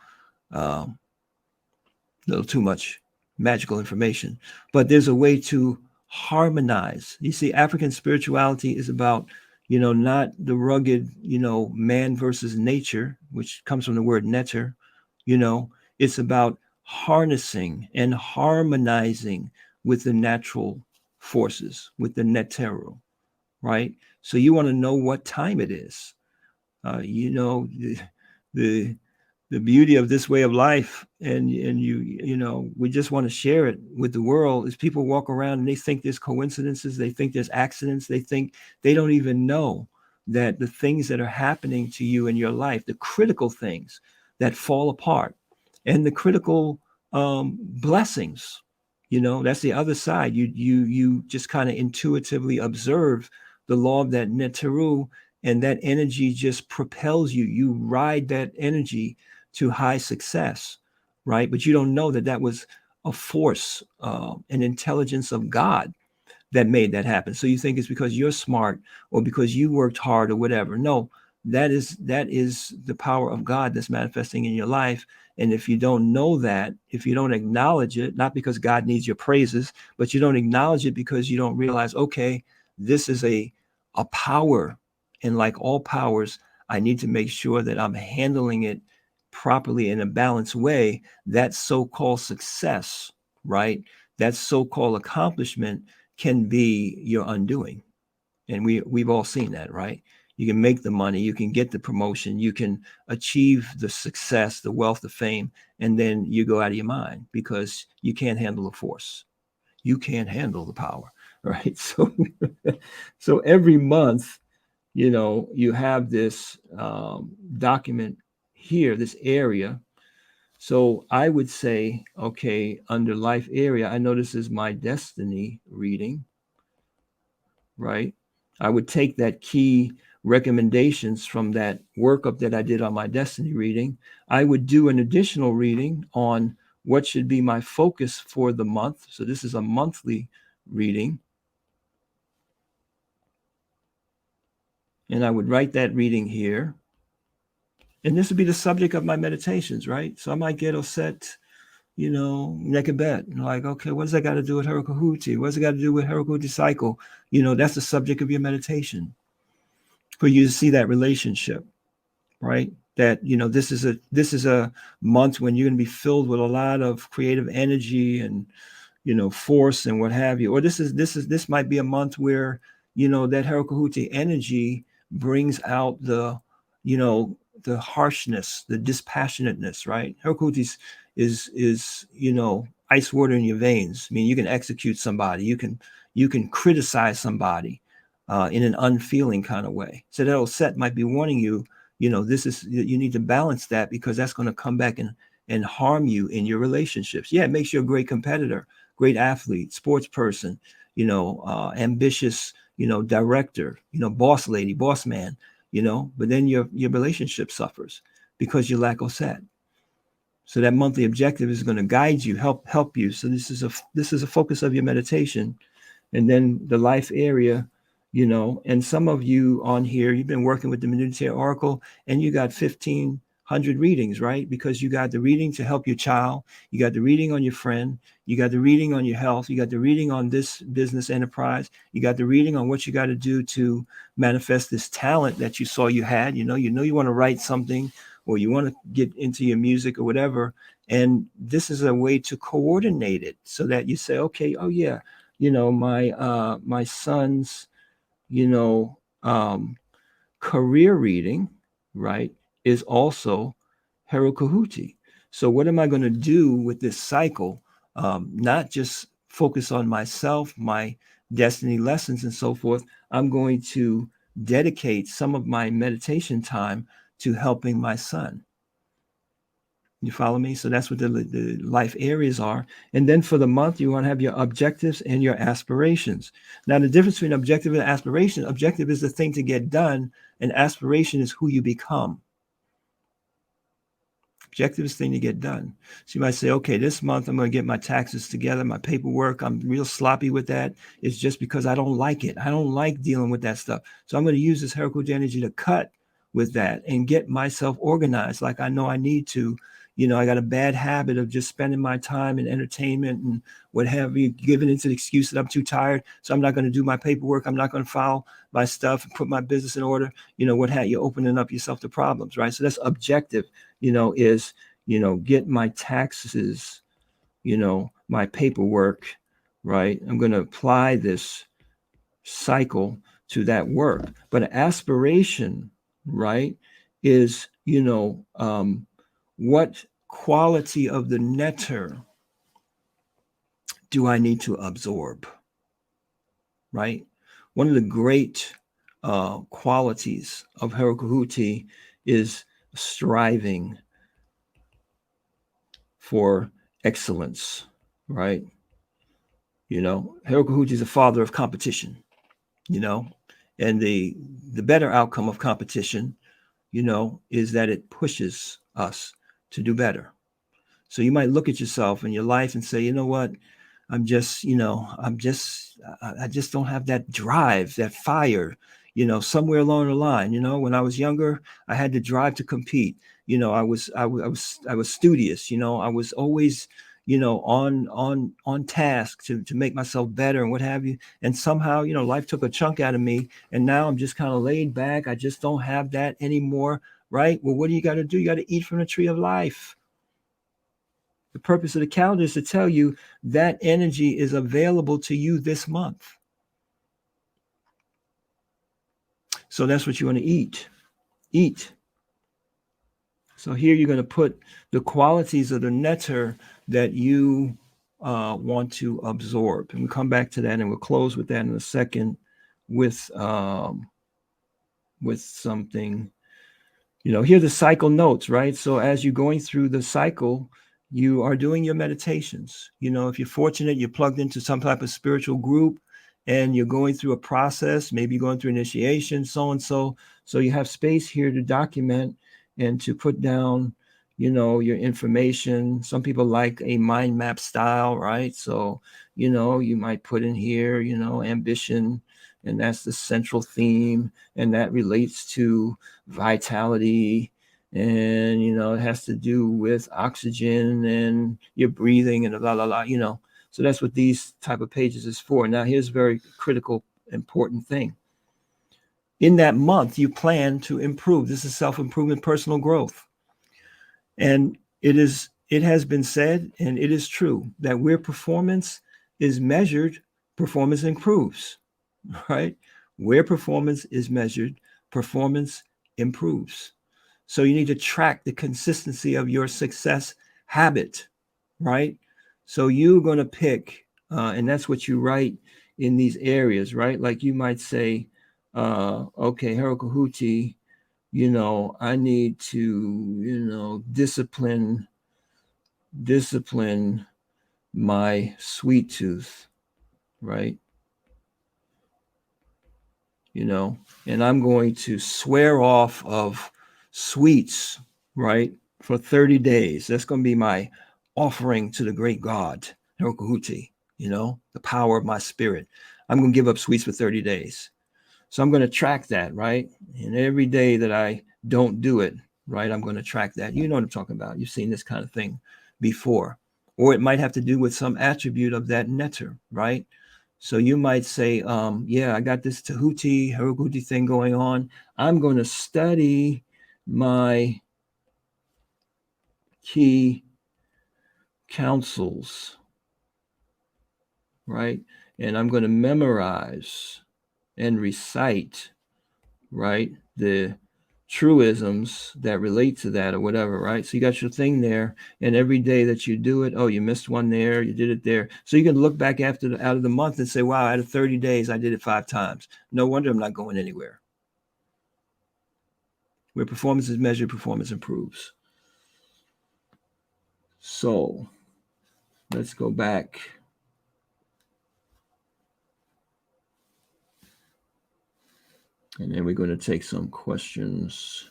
too much magical information. But there's a way to harmonize. You see, African spirituality is about, not the rugged, man versus nature, which comes from the word netter. It's about harnessing and harmonizing with the natural forces, with the Netaru, right? So you want to know what time it is. The beauty of this way of life, and we just want to share it with the world, is people walk around and they think there's coincidences, they think there's accidents, they don't even know that the things that are happening to you in your life, the critical things that fall apart, and the critical blessings, that's the other side. You just kind of intuitively observe the law of that Netaru, and that energy just propels you. You ride that energy to high success, right? But you don't know that was a force, an intelligence of God that made that happen. So you think it's because you're smart or because you worked hard or whatever. No, that is the power of God that's manifesting in your life. And if you don't know that, if you don't acknowledge it, not because God needs your praises, but you don't acknowledge it because you don't realize, okay, this is a power. And like all powers, I need to make sure that I'm handling it properly in a balanced way. That so-called success, right? That so-called accomplishment can be your undoing. And we've all seen that, right? You can make the money, you can get the promotion, you can achieve the success, the wealth, the fame, and then you go out of your mind because you can't handle the force. You can't handle the power, right? So, so every month, you have this document here, this area. So I would say, okay, under life area, I know this is my destiny reading, right? I would take that key recommendations from that workup that I did on my destiny reading. I would do an additional reading on what should be my focus for the month. So this is a monthly reading. And I would write that reading here. And this would be the subject of my meditations, right? So I might get Osset, naked bed. Like, okay, what does that got to do with Herokahuti? What's it got to do with Herokahuti cycle? That's the subject of your meditation for you to see that relationship, right? That, this is a month when you're going to be filled with a lot of creative energy and, force and what have you. Or this might be a month where, that Herokahuti energy brings out the harshness, the dispassionateness, right? Herokahuti is ice water in your veins. I mean, you can execute somebody, you can criticize somebody in an unfeeling kind of way. So that old set might be warning you, you need to balance that because that's going to come back and harm you in your relationships. Yeah, it makes you a great competitor, great athlete, sports person, ambitious, director, boss lady, boss man, but then your relationship suffers because you lack Osset. So that monthly objective is going to guide you, help you. So this is a focus of your meditation. And then the life area, and some of you on here, you've been working with the Minutiae Oracle and you got 1,500 readings, right? Because you got the reading to help your child, you got the reading on your friend, you got the reading on your health, you got the reading on this business enterprise, you got the reading on what you got to do to manifest this talent that you saw you had. You want to write something or you want to get into your music or whatever. And this is a way to coordinate it so that you say, okay, oh yeah, my son's, career reading, right, is also Herokahuti. So what am I going to do with this cycle? Not just focus on myself, my destiny lessons and so forth. I'm going to dedicate some of my meditation time to helping my son. You follow me? So that's what the life areas are. And then for the month, you want to have your objectives and your aspirations. Now, the difference between objective and aspiration, objective is the thing to get done, and aspiration is who you become. Objective is the thing to get done. So you might say, okay, this month I'm going to get my taxes together, my paperwork. I'm real sloppy with that. It's just because I don't like it. I don't like dealing with that stuff. So I'm going to use this Herokahuti energy to cut with that and get myself organized like I know I need to. I got a bad habit of just spending my time in entertainment and what have you, giving into the excuse that I'm too tired. So I'm not going to do my paperwork. I'm not going to file my stuff and put my business in order. What have you, opening up yourself to problems, right? So that's objective, is, get my taxes, my paperwork, right? I'm going to apply this cycle to that work. But aspiration, right, is, what quality of the Netaru do I need to absorb, right? One of the great qualities of Herokahuti is striving for excellence, right? Herokahuti is the father of competition, and the better outcome of competition, is that it pushes us to do better. So you might look at yourself in your life and say, you know what, I just don't have that drive, that fire, somewhere along the line. When I was younger, I had the drive to compete. I was studious. I was always, on task to make myself better and what have you. And somehow, life took a chunk out of me, and now I'm just kind of laid back. I just don't have that anymore, right? Well, what do you got to do? You got to eat from the tree of life. The purpose of the calendar is to tell you that energy is available to you this month. So that's what you want to eat. Eat. So here you're going to put the qualities of the nectar that you want to absorb. And we'll come back to that, and we'll close with that in a second with something. Here are the cycle notes, right? So as you're going through the cycle, you are doing your meditations. If you're fortunate, you're plugged into some type of spiritual group and you're going through a process, maybe you're going through initiation, so and so. So you have space here to document and to put down, your information. Some people like a mind map style, right? So, you might put in here, ambition, and that's the central theme, and that relates to vitality, and it has to do with oxygen and your breathing and blah blah blah. So that's what these type of pages is for. Now here's a very critical, important thing. In that month, you plan to improve. This is self-improvement, personal growth. And it has been said, and it is true, that where performance is measured, performance improves, right? Where performance is measured, performance improves. So you need to track the consistency of your success habit, right? So you're going to pick, and that's what you write in these areas, right? Like you might say, okay, Harukahuti, I need to, discipline my sweet tooth, right? And I'm going to swear off of sweets, right, for 30 days. That's going to be my offering to the great God, Harukahuti, the power of my spirit. I'm going to give up sweets for 30 days. So I'm going to track that, right? And every day that I don't do it, right, I'm going to track that. You know what I'm talking about. You've seen this kind of thing before. Or it might have to do with some attribute of that netter, right? So you might say, yeah, I got this Harukahuti thing going on. I'm going to study my key counsels, right? And I'm going to memorize and recite, right, the truisms that relate to that or whatever, right? So you got your thing there, and every day that you do it, oh, you missed one there, you did it there. So you can look back out of the month and say, wow, out of 30 days, I did it 5 times. No wonder I'm not going anywhere. Where performance is measured, performance improves. So let's go back. And then we're going to take some questions.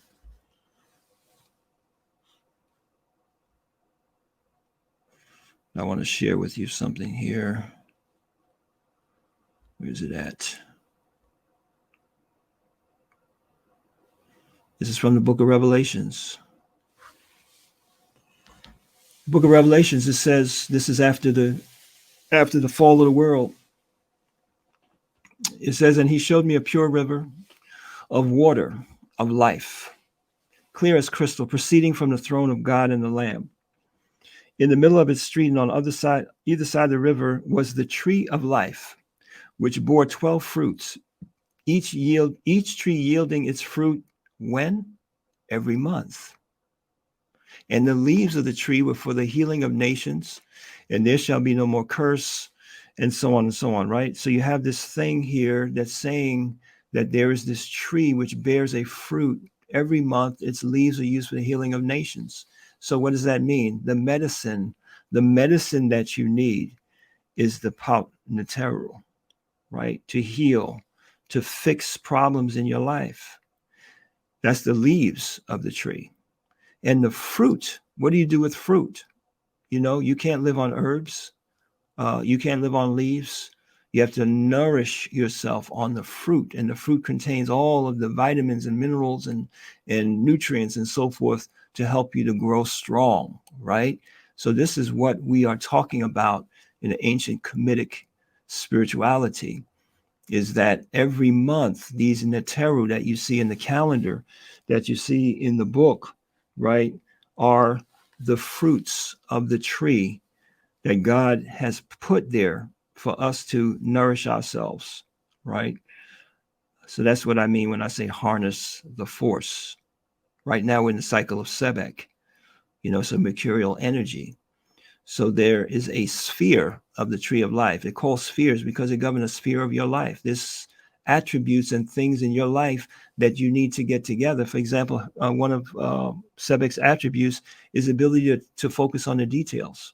I want to share with you something here. Where's it at? This is from the book of Revelations. Book of Revelations, it says, this is after the fall of the world. It says, and he showed me a pure river of water of life, clear as crystal, proceeding from the throne of God and the Lamb. In the middle of its street and on either side of the river was the tree of life, which bore 12 fruits, each tree yielding its fruit when? Every month. And the leaves of the tree were for the healing of nations, and there shall be no more curse, and so on, right? So you have this thing here that's saying that there is this tree which bears a fruit every month. Its leaves are used for the healing of nations. So what does that mean? The medicine that you need is the Netaru, right? To heal, to fix problems in your life. That's the leaves of the tree. And the fruit, what do you do with fruit? You can't live on herbs. You can't live on leaves. You have to nourish yourself on the fruit. And the fruit contains all of the vitamins and minerals and nutrients and so forth to help you to grow strong, right? So this is what we are talking about in the ancient Kemetic spirituality, is that every month, these Netaru that you see in the calendar, that you see in the book, right, are the fruits of the tree that God has put there for us to nourish ourselves, right? So that's what I mean when I say harness the force. Right now we're in the cycle of Sebek, so mercurial energy. So there is a sphere of the tree of life. It calls spheres because it governs a sphere of your life. There's attributes and things in your life that you need to get together. For example, one of Sebek's attributes is the ability to focus on the details.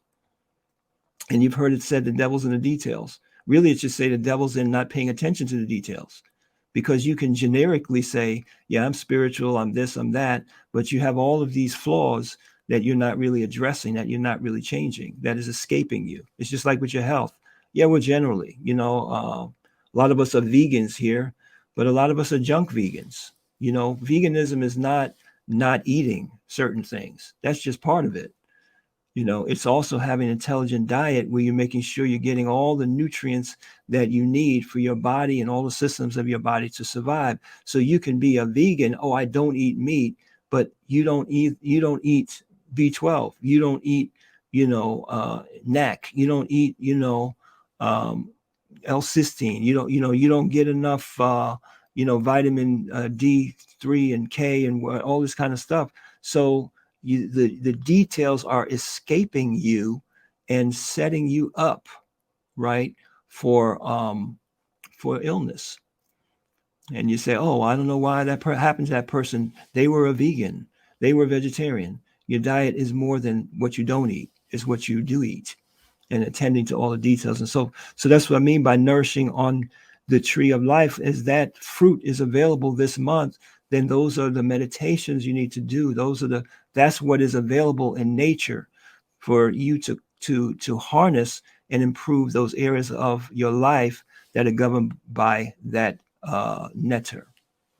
And you've heard it said the devil's in the details. Really, it's just say the devil's in not paying attention to the details. Because you can generically say, yeah, I'm spiritual, I'm this, I'm that, but you have all of these flaws that you're not really addressing, that you're not really changing, that is escaping you. It's just like with your health. Yeah, well, generally, a lot of us are vegans here, but a lot of us are junk vegans. Veganism is not eating certain things. That's just part of it. It's also having an intelligent diet where you're making sure you're getting all the nutrients that you need for your body and all the systems of your body to survive. So you can be a vegan. Oh, I don't eat meat, but you don't eat B12. You don't eat, NAC. You don't eat, L-cysteine. You don't get enough, vitamin D3 and K and all this kind of stuff. So the details are escaping you and setting you up, right, for illness. And you say, oh, I don't know why that happened to that person. They were a vegan. They were vegetarian. Your diet is more than what you don't eat. It's what you do eat, and attending to all the details. And so that's what I mean by nourishing on the tree of life. Is that fruit is available this month, then those are the meditations you need to do. That's what is available in nature for you to harness and improve those areas of your life that are governed by that Netaru.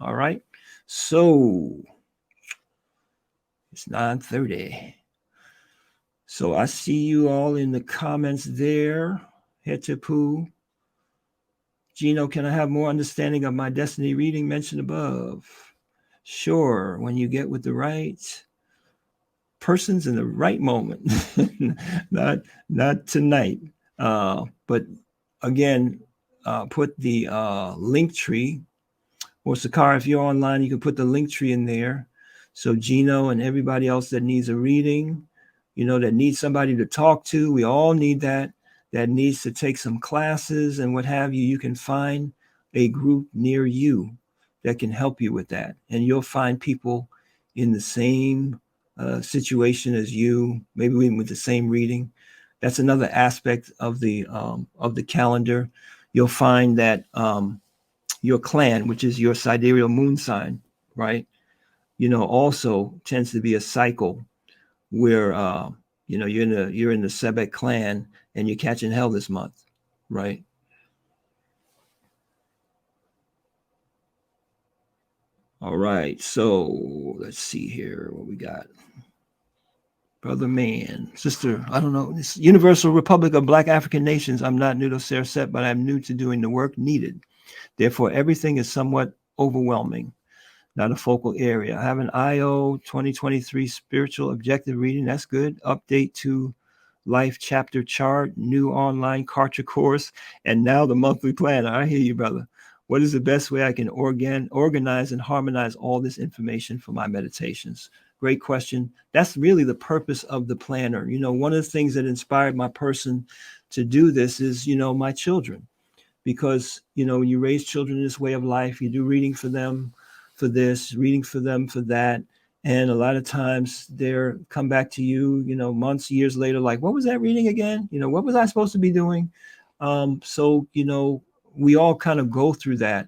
All right. So it's 9:30. So I see you all in the comments there. Hetipu. Gino, can I have more understanding of my destiny reading mentioned above? Sure, when you get with the right persons in the right moment. not tonight. But again, put the link tree. Or Sakara, if you're online, you can put the link tree in there. So Gino and everybody else that needs a reading, that needs somebody to talk to, we all need that needs to take some classes and what have you, you can find a group near you that can help you with that. And you'll find people in the same situation as you, maybe even with the same reading. That's another aspect of the calendar. You'll find that your clan, which is your sidereal moon sign, right? Also tends to be a cycle where you're in the Sebek clan and you're catching hell this month, right? All right, so let's see here what we got. Brother man, sister, I don't know. This Universal Republic of Black African Nations. I'm not new to Serset, but I'm new to doing the work needed. Therefore, everything is somewhat overwhelming, not a focal area. I have an IO 2023 spiritual objective reading. That's good. Update to life chapter chart, new online Kartra course, and now the monthly planner. I hear you, brother. What is the best way I can organize and harmonize all this information for my meditations? Great question. That's really the purpose of the planner. One of the things that inspired my person to do this is, my children. Because, when you raise children in this way of life, you do reading for them for this, reading for them for that. And a lot of times they're come back to you, months, years later, like, what was that reading again? What was I supposed to be doing? So, we all kind of go through that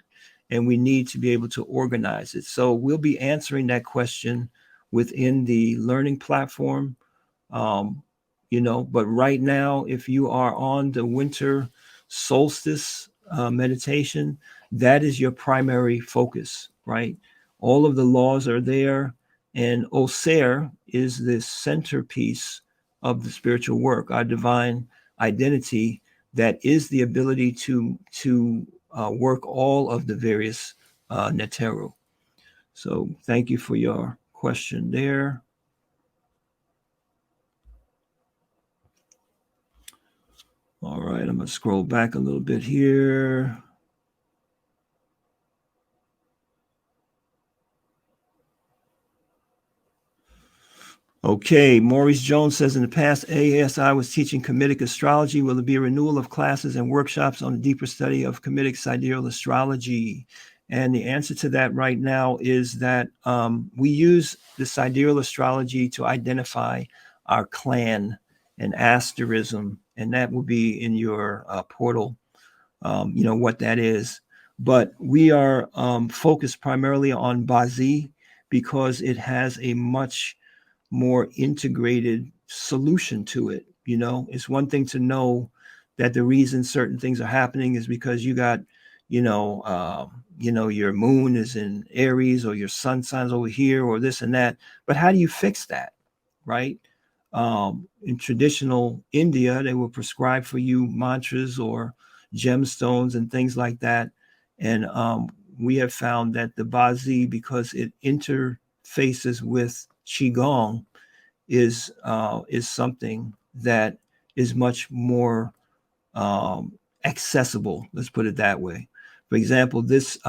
and we need to be able to organize it. So we'll be answering that question within the learning platform. But right now, if you are on the winter solstice meditation, that is your primary focus, right? All of the laws are there, and Ausar is the centerpiece of the spiritual work, our divine identity that is the ability to work all of the various Netaru. So thank you for your question there. All right, I'm going to scroll back a little bit here. Okay, Maurice Jones says, in the past, ASI was teaching Kemetic astrology. Will there be a renewal of classes and workshops on a deeper study of Kemetic sidereal astrology? And the answer to that right now is that we use the sidereal astrology to identify our clan and asterism, and that will be in your portal, what that is. But we are focused primarily on Bazi because it has a much more integrated solution to it. It's one thing to know that the reason certain things are happening is because you got, your moon is in Aries or your sun signs over here or this and that. But how do you fix that, right? In traditional India, they will prescribe for you mantras or gemstones and things like that. And we have found that the Bazi, because it interfaces with Qigong, is something that is much more accessible. Let's put it that way. For example, this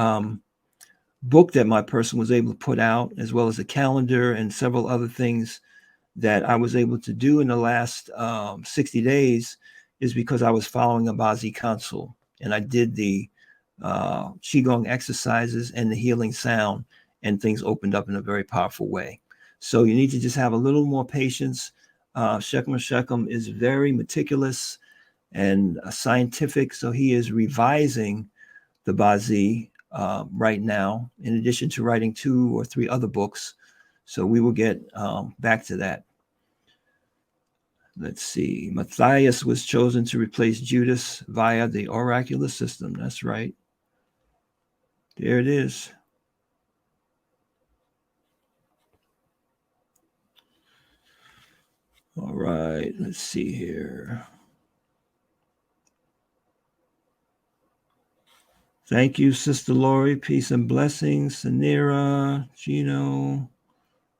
book that my person was able to put out, as well as a calendar and several other things that I was able to do in the last 60 days, is because I was following a Bazi counsel, and I did the Qigong exercises and the healing sound, and things opened up in a very powerful way. So you need to just have a little more patience. Shechem is very meticulous and scientific, so he is revising the Bazi right now, in addition to writing 2 or 3 other books. So we will get back to that. Let's see. Matthias was chosen to replace Judas via the oracular system. That's right. There it is. All right. Let's see here. Thank you, Sister Lori. Peace and blessings. Sanira, Gino.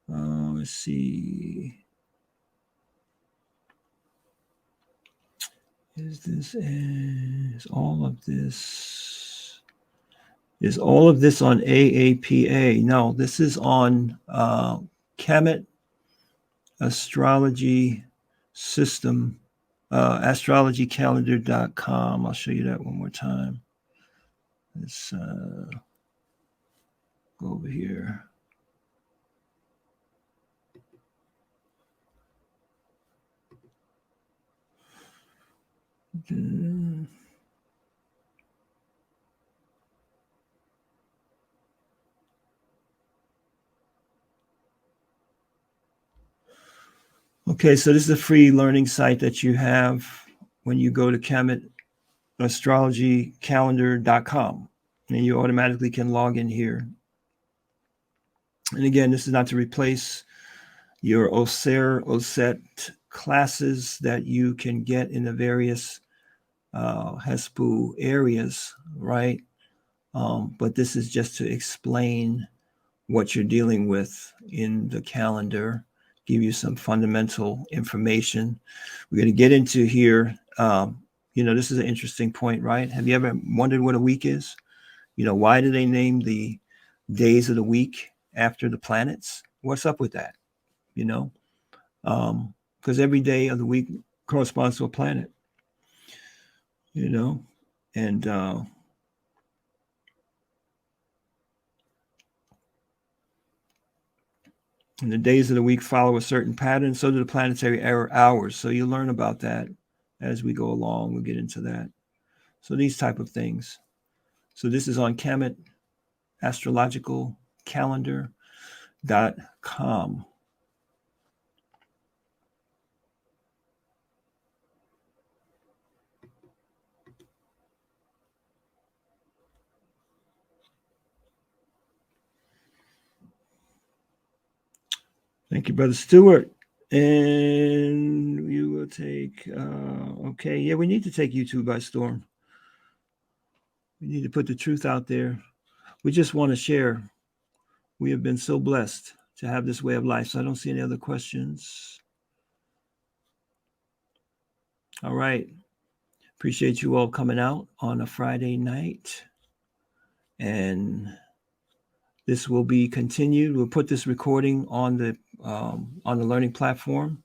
Let's see. Is all of this on AAPA? No, this is on Kemet astrology system, astrologycalendar.com. I'll show you that one more time. Let's go over here. Okay, so this is a free learning site that you have when you go to Kemet astrologycalendar.com, and you automatically can log in here. And again, this is not to replace your Oset classes that you can get in the various Hespu areas, right? But this is just to explain what you're dealing with in the calendar, give you some fundamental information. We're going to get into here. This is an interesting point, right? Have you ever wondered what a week is? Why do they name the days of the week after the planets? What's up with that? Because every day of the week corresponds to a planet, and and the days of the week follow a certain pattern. So do the planetary hours. So you learn about that as we go along. We'll get into that. So these type of things. So this is on Kemet astrologicalcalendar.com. Thank you, Brother Stewart. And we will take, okay. Yeah, we need to take YouTube by storm. We need to put the truth out there. We just want to share. We have been so blessed to have this way of life. So I don't see any other questions. All right. Appreciate you all coming out on a Friday night and This will be continued. We'll put this recording on the learning platform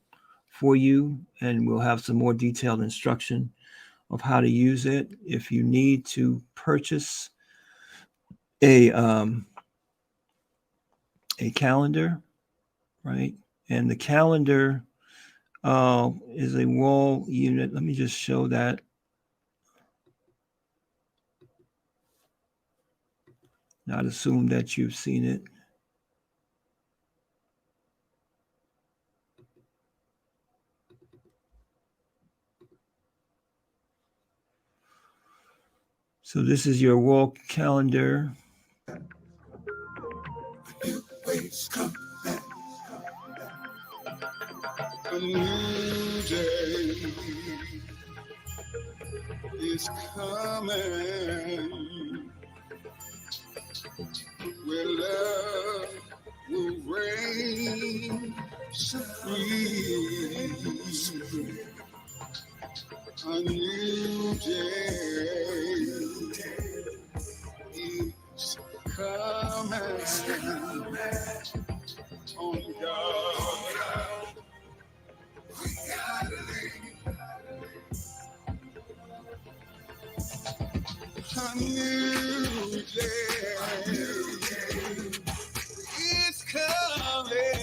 for you, and we'll have some more detailed instruction of how to use it. If you need to purchase a calendar, right? And the calendar is a wall unit. Let me just show that. Not assume that you've seen it. So this is your wall calendar. A new day is coming, where love will reign supreme. A new day is coming on God. We gotta leave. A new day is coming.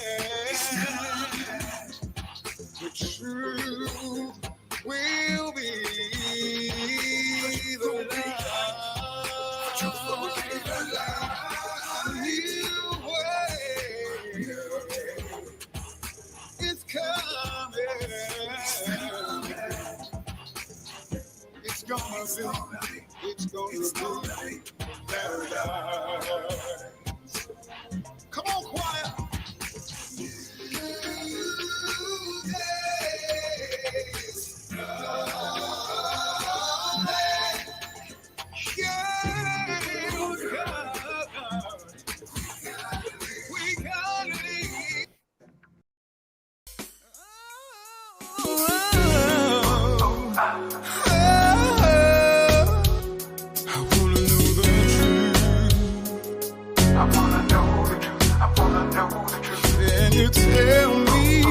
The truth will be the light. A new way is coming. It's gonna be paradise. Come on, choir. Tell me, 'cause I wanna know the truth. Can you tell me?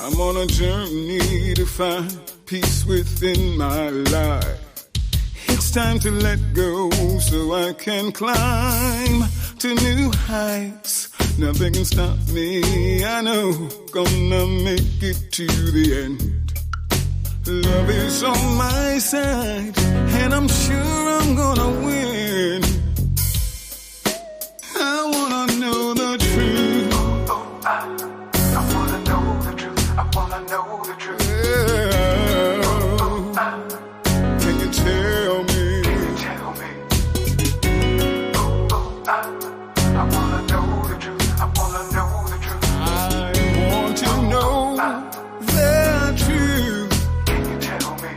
I'm on a journey to find peace within my life. It's time to let go so I can climb to new heights. Nothing can stop me, I know, gonna make it to the end. Love is on my side, and I'm sure I'm gonna win. I wanna know the truth. I wanna know the truth. I wanna know the truth. Can you tell me? I wanna know the truth. I wanna know the truth. I want to know the truth. Can you tell me?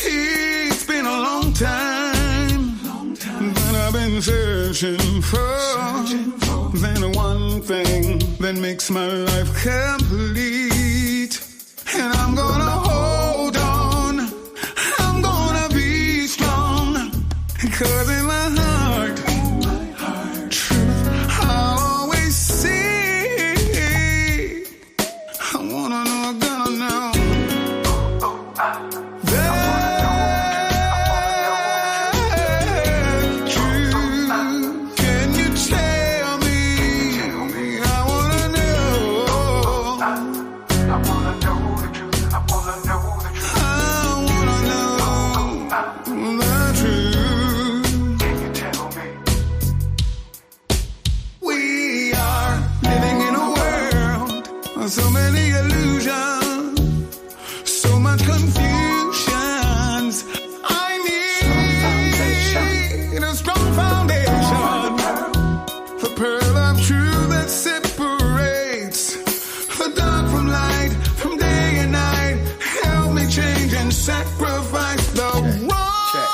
It's been a long time that I've been searching for. Then one thing that makes my life complete. And I'm gonna hold on. I'm gonna be strong. 'Cause in my heart, truth I'll always see. I wanna know, I'm gonna know. The truth. Can you tell me? I wanna know. I wanna know the truth. I wanna know the truth. I wanna know the truth. Can you tell me? We are living in a world of so many illusions, so much confusions. I need a strong foundation, the pearl of truth that separates the dark from light, from day and night. Help me change and sacrifice the wrong Check.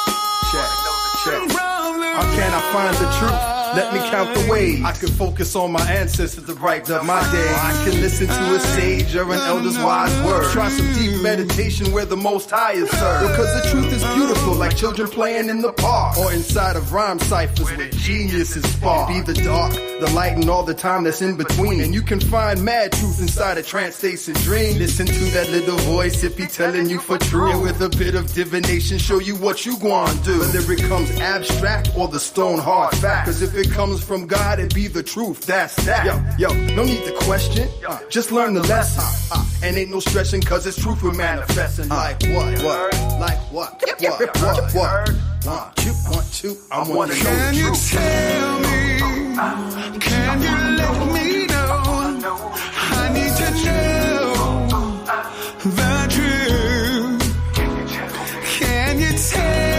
from the How can I find the truth? Let me count the ways. I can focus on my ancestors to brighten up my day. I can listen to a sage or an elder's wise words. Try some deep meditation where the Most High is served. Because the truth is beautiful, like children playing in the park, or inside of rhyme ciphers where genius is spark. Be the dark, the light, and all the time that's in between. And you can find mad truth inside a trance states and dream. Listen to that little voice if he telling you for true. And with a bit of divination, show you what you gonna do. Whether it comes abstract or the stone hard fact. Cause if it comes from God, it be the truth. That's that. Yo, no need to question. Just learn the lesson. And ain't no stretching cause it's truth we're manifesting. Like what? Like what? What? 1, 2, I wanna know Can the you truth. tell me? Can you let me know? I need to know the truth. Can you tell